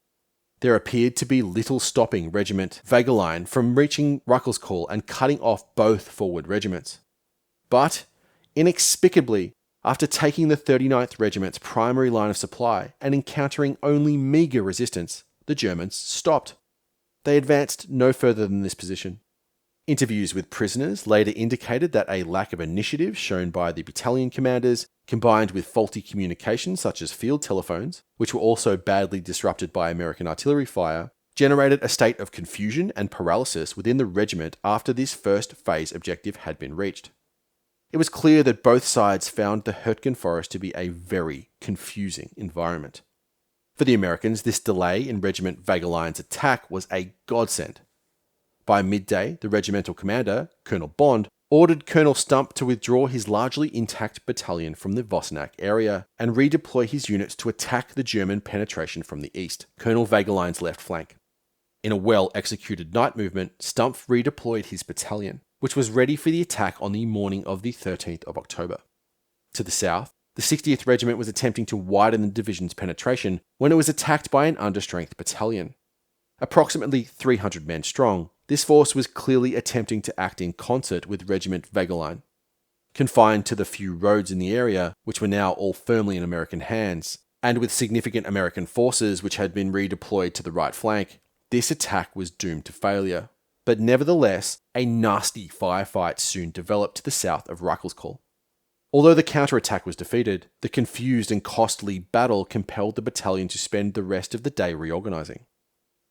There appeared to be little stopping Regiment Wegelein from reaching Relentless and cutting off both forward regiments. But, inexplicably, after taking the 39th Regiment's primary line of supply and encountering only meagre resistance, the Germans stopped. They advanced no further than this position. Interviews with prisoners later indicated that a lack of initiative shown by the battalion commanders, combined with faulty communications such as field telephones, which were also badly disrupted by American artillery fire, generated a state of confusion and paralysis within the regiment after this first phase objective had been reached. It was clear that both sides found the Hurtgen Forest to be a very confusing environment. For the Americans, this delay in Regiment Wegelein's attack was a godsend. By midday, the regimental commander, Colonel Bond, ordered Colonel Stump to withdraw his largely intact battalion from the Vossenac area and redeploy his units to attack the German penetration from the east, Colonel Wegelein's left flank. In a well-executed night movement, Stump redeployed his battalion, which was ready for the attack on the morning of the 13th of October. To the south, the 60th Regiment was attempting to widen the division's penetration when it was attacked by an understrength battalion. Approximately 300 men strong, this force was clearly attempting to act in concert with Regiment Wegelein. Confined to the few roads in the area, which were now all firmly in American hands, and with significant American forces which had been redeployed to the right flank, this attack was doomed to failure. But nevertheless, a nasty firefight soon developed to the south of Relentless. Although the counterattack was defeated, the confused and costly battle compelled the battalion to spend the rest of the day reorganizing.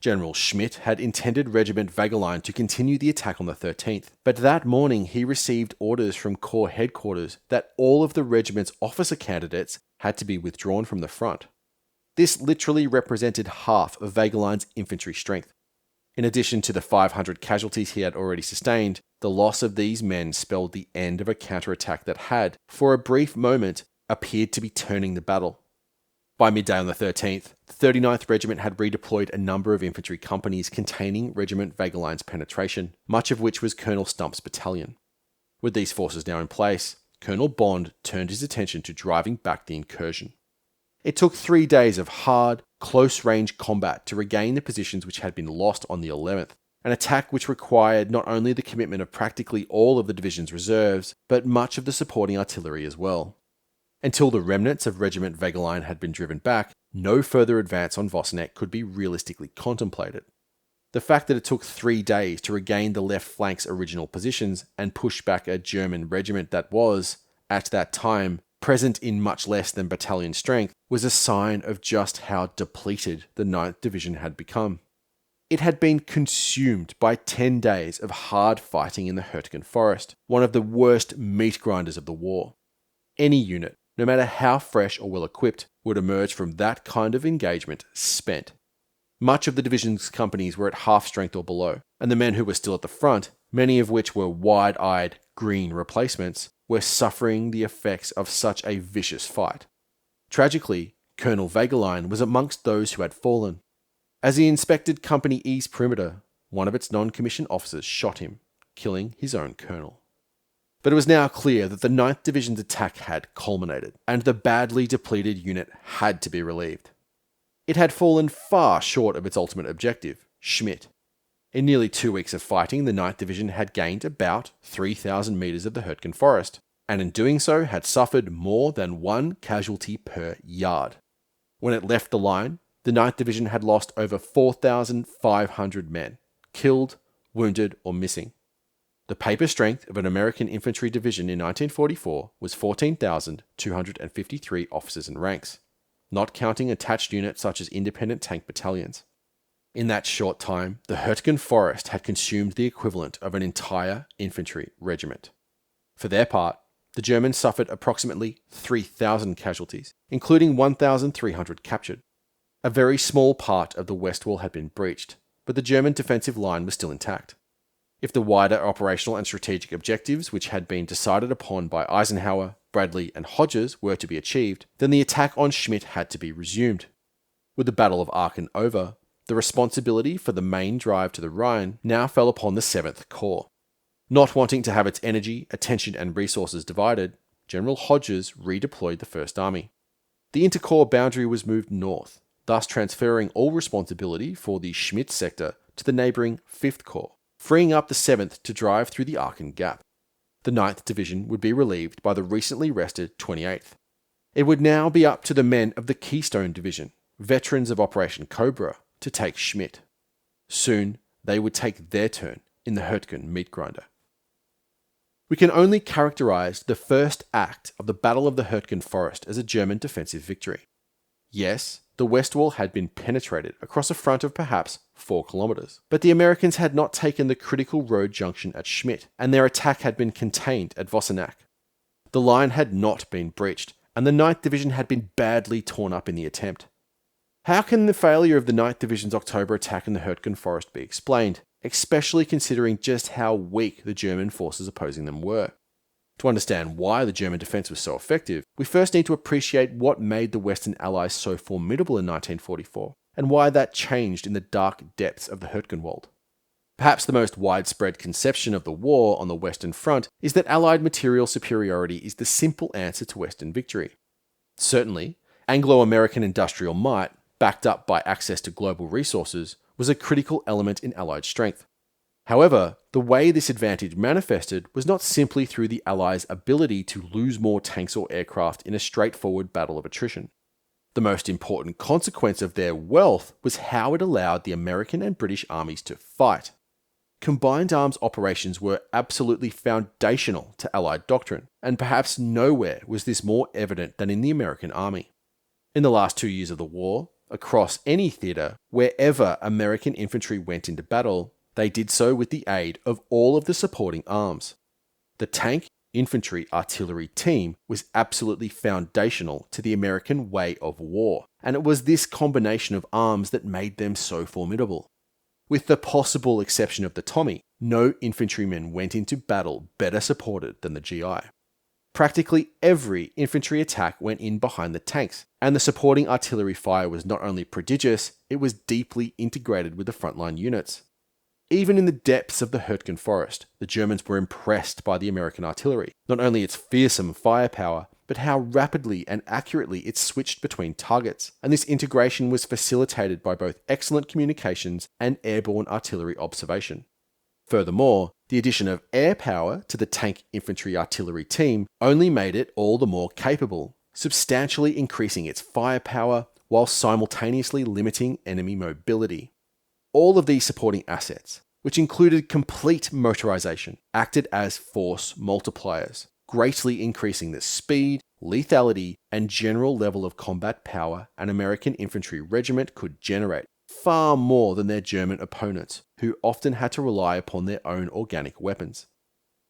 General Schmidt had intended Regiment Wegelein to continue the attack on the 13th, but that morning he received orders from Corps headquarters that all of the regiment's officer candidates had to be withdrawn from the front. This literally represented half of Wegelein's infantry strength. In addition to the 500 casualties he had already sustained, the loss of these men spelled the end of a counterattack that had, for a brief moment, appeared to be turning the battle. By midday on the 13th, the 39th Regiment had redeployed a number of infantry companies containing Regiment Wegelein's penetration, much of which was Colonel Stump's battalion. With these forces now in place, Colonel Bond turned his attention to driving back the incursion. It took 3 days of hard, close-range combat to regain the positions which had been lost on the 11th, an attack which required not only the commitment of practically all of the division's reserves, but much of the supporting artillery as well. Until the remnants of Regiment Wegelein had been driven back, no further advance on Vosseneck could be realistically contemplated. The fact that it took 3 days to regain the left flank's original positions and push back a German regiment that was, at that time, present in much less than battalion strength was a sign of just how depleted the 9th Division had become. It had been consumed by 10 days of hard fighting in the Hurtgen Forest, one of the worst meat grinders of the war. Any unit, no matter how fresh or well equipped, would emerge from that kind of engagement spent. Much of the division's companies were at half strength or below, and the men who were still at the front, many of which were wide-eyed green replacements, were suffering the effects of such a vicious fight. Tragically, Colonel Wegelein was amongst those who had fallen. As he inspected Company E's perimeter, one of its non-commissioned officers shot him, killing his own colonel. But it was now clear that the 9th Division's attack had culminated, and the badly depleted unit had to be relieved. It had fallen far short of its ultimate objective, Schmidt. In nearly 2 weeks of fighting, the 9th Division had gained about 3,000 metres of the Hurtgen Forest, and in doing so had suffered more than 1 casualty per yard. When it left the line, the 9th Division had lost over 4,500 men, killed, wounded, or missing. The paper strength of an American infantry division in 1944 was 14,253 officers and ranks, not counting attached units such as independent tank battalions. In that short time, the Hurtgen Forest had consumed the equivalent of an entire infantry regiment. For their part, the Germans suffered approximately 3,000 casualties, including 1,300 captured. A very small part of the Westwall had been breached, but the German defensive line was still intact. If the wider operational and strategic objectives which had been decided upon by Eisenhower, Bradley, and Hodges were to be achieved, then the attack on Schmidt had to be resumed. With the Battle of Aachen over, the responsibility for the main drive to the Rhine now fell upon the 7th Corps. Not wanting to have its energy, attention, and resources divided, General Hodges redeployed the First Army. The intercorps boundary was moved north, thus transferring all responsibility for the Schmidt sector to the neighbouring 5th Corps, freeing up the 7th to drive through the Aachen Gap. The 9th Division would be relieved by the recently rested 28th. It would now be up to the men of the Keystone Division, veterans of Operation Cobra, to take Schmidt. Soon, they would take their turn in the Hurtgen meat grinder. We can only characterize the first act of the Battle of the Hurtgen Forest as a German defensive victory. Yes, the Westwall had been penetrated across a front of perhaps 4 kilometers, but the Americans had not taken the critical road junction at Schmidt, and their attack had been contained at Vosseneck. The line had not been breached, and the 9th Division had been badly torn up in the attempt. How can the failure of the 9th Division's October attack in the Hurtgen Forest be explained, especially considering just how weak the German forces opposing them were? To understand why the German defense was so effective, we first need to appreciate what made the Western Allies so formidable in 1944, and why that changed in the dark depths of the Hurtgenwald. Perhaps the most widespread conception of the war on the Western Front is that Allied material superiority is the simple answer to Western victory. Certainly, Anglo-American industrial might, backed up by access to global resources, was a critical element in Allied strength. However, the way this advantage manifested was not simply through the Allies' ability to lose more tanks or aircraft in a straightforward battle of attrition. The most important consequence of their wealth was how it allowed the American and British armies to fight. Combined arms operations were absolutely foundational to Allied doctrine, and perhaps nowhere was this more evident than in the American army. In the last 2 years of the war, across any theatre, wherever American infantry went into battle, they did so with the aid of all of the supporting arms. The tank, infantry, artillery team was absolutely foundational to the American way of war, and it was this combination of arms that made them so formidable. With the possible exception of the Tommy, no infantrymen went into battle better supported than the GI. Practically every infantry attack went in behind the tanks, and the supporting artillery fire was not only prodigious, it was deeply integrated with the frontline units. Even in the depths of the Hurtgen Forest, the Germans were impressed by the American artillery, not only its fearsome firepower, but how rapidly and accurately it switched between targets, and this integration was facilitated by both excellent communications and airborne artillery observation. Furthermore, the addition of air power to the tank infantry artillery team only made it all the more capable, substantially increasing its firepower while simultaneously limiting enemy mobility. All of these supporting assets, which included complete motorization, acted as force multipliers, greatly increasing the speed, lethality, and general level of combat power an American infantry regiment could generate, far more than their German opponents, who often had to rely upon their own organic weapons.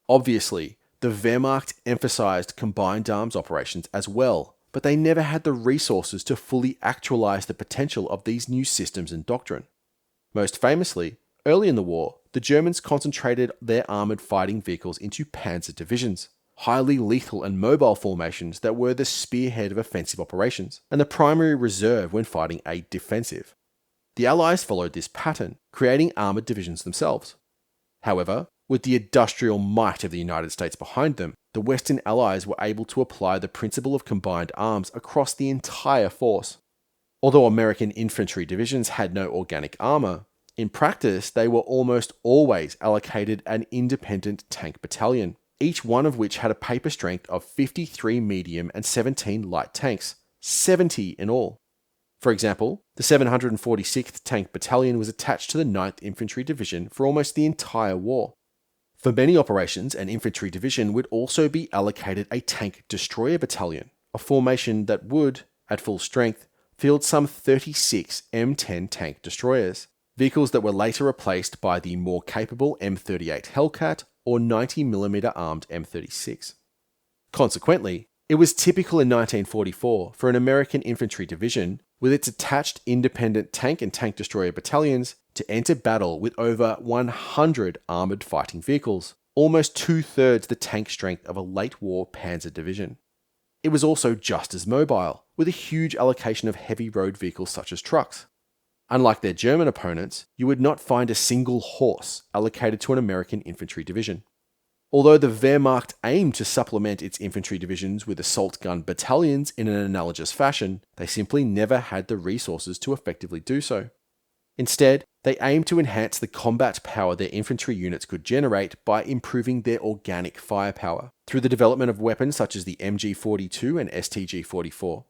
Obviously, the Wehrmacht emphasized combined arms operations as well, but they never had the resources to fully actualize the potential of these new systems and doctrine. Most famously, early in the war, the Germans concentrated their armored fighting vehicles into panzer divisions, highly lethal and mobile formations that were the spearhead of offensive operations, and the primary reserve when fighting a defensive. The Allies followed this pattern, creating armored divisions themselves. However, with the industrial might of the United States behind them, the Western Allies were able to apply the principle of combined arms across the entire force. Although American infantry divisions had no organic armor, in practice they were almost always allocated an independent tank battalion, each one of which had a paper strength of 53 medium and 17 light tanks, 70 in all. For example, the 746th Tank Battalion was attached to the 9th Infantry Division for almost the entire war. For many operations, an infantry division would also be allocated a tank destroyer battalion, a formation that would, at full strength, field some 36 M10 tank destroyers, vehicles that were later replaced by the more capable M38 Hellcat or 90mm armed M36. Consequently, it was typical in 1944 for an American infantry division, with its attached independent tank and tank destroyer battalions, to enter battle with over 100 armoured fighting vehicles, almost 2/3 the tank strength of a late-war panzer division. It was also just as mobile, with a huge allocation of heavy road vehicles such as trucks. Unlike their German opponents, you would not find a single horse allocated to an American infantry division. Although the Wehrmacht aimed to supplement its infantry divisions with assault gun battalions in an analogous fashion, they simply never had the resources to effectively do so. Instead, they aimed to enhance the combat power their infantry units could generate by improving their organic firepower, through the development of weapons such as the MG-42 and STG-44.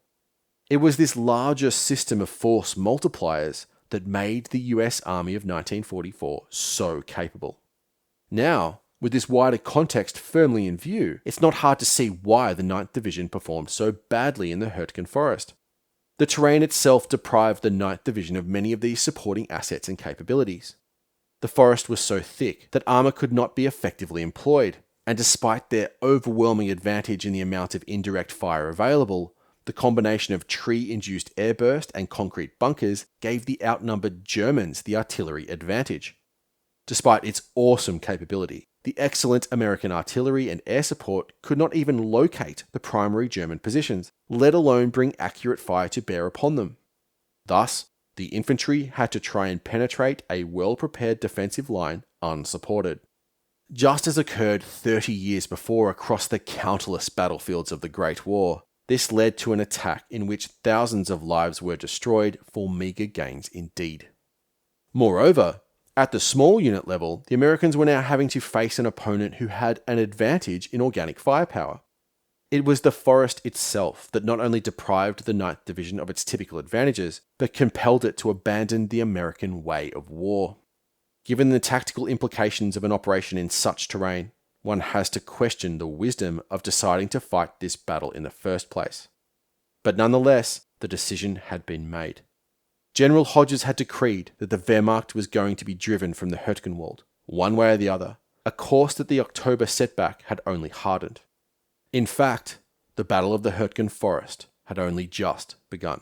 It was this larger system of force multipliers that made the US Army of 1944 so capable. Now, with this wider context firmly in view, it's not hard to see why the 9th Division performed so badly in the Hurtgen Forest. The terrain itself deprived the 9th Division of many of these supporting assets and capabilities. The forest was so thick that armour could not be effectively employed, and despite their overwhelming advantage in the amount of indirect fire available, the combination of tree-induced airburst and concrete bunkers gave the outnumbered Germans the artillery advantage. Despite its awesome capability, the excellent American artillery and air support could not even locate the primary German positions, let alone bring accurate fire to bear upon them. Thus, the infantry had to try and penetrate a well-prepared defensive line unsupported. Just as occurred 30 years before across the countless battlefields of the Great War, this led to an attack in which thousands of lives were destroyed for meagre gains indeed. Moreover, at the small unit level, the Americans were now having to face an opponent who had an advantage in organic firepower. It was the forest itself that not only deprived the 9th Division of its typical advantages, but compelled it to abandon the American way of war. Given the tactical implications of an operation in such terrain, one has to question the wisdom of deciding to fight this battle in the first place. But nonetheless, the decision had been made. General Hodges had decreed that the Wehrmacht was going to be driven from the Hurtgenwald, one way or the other, a course that the October setback had only hardened. In fact, the Battle of the Hurtgen Forest had only just begun.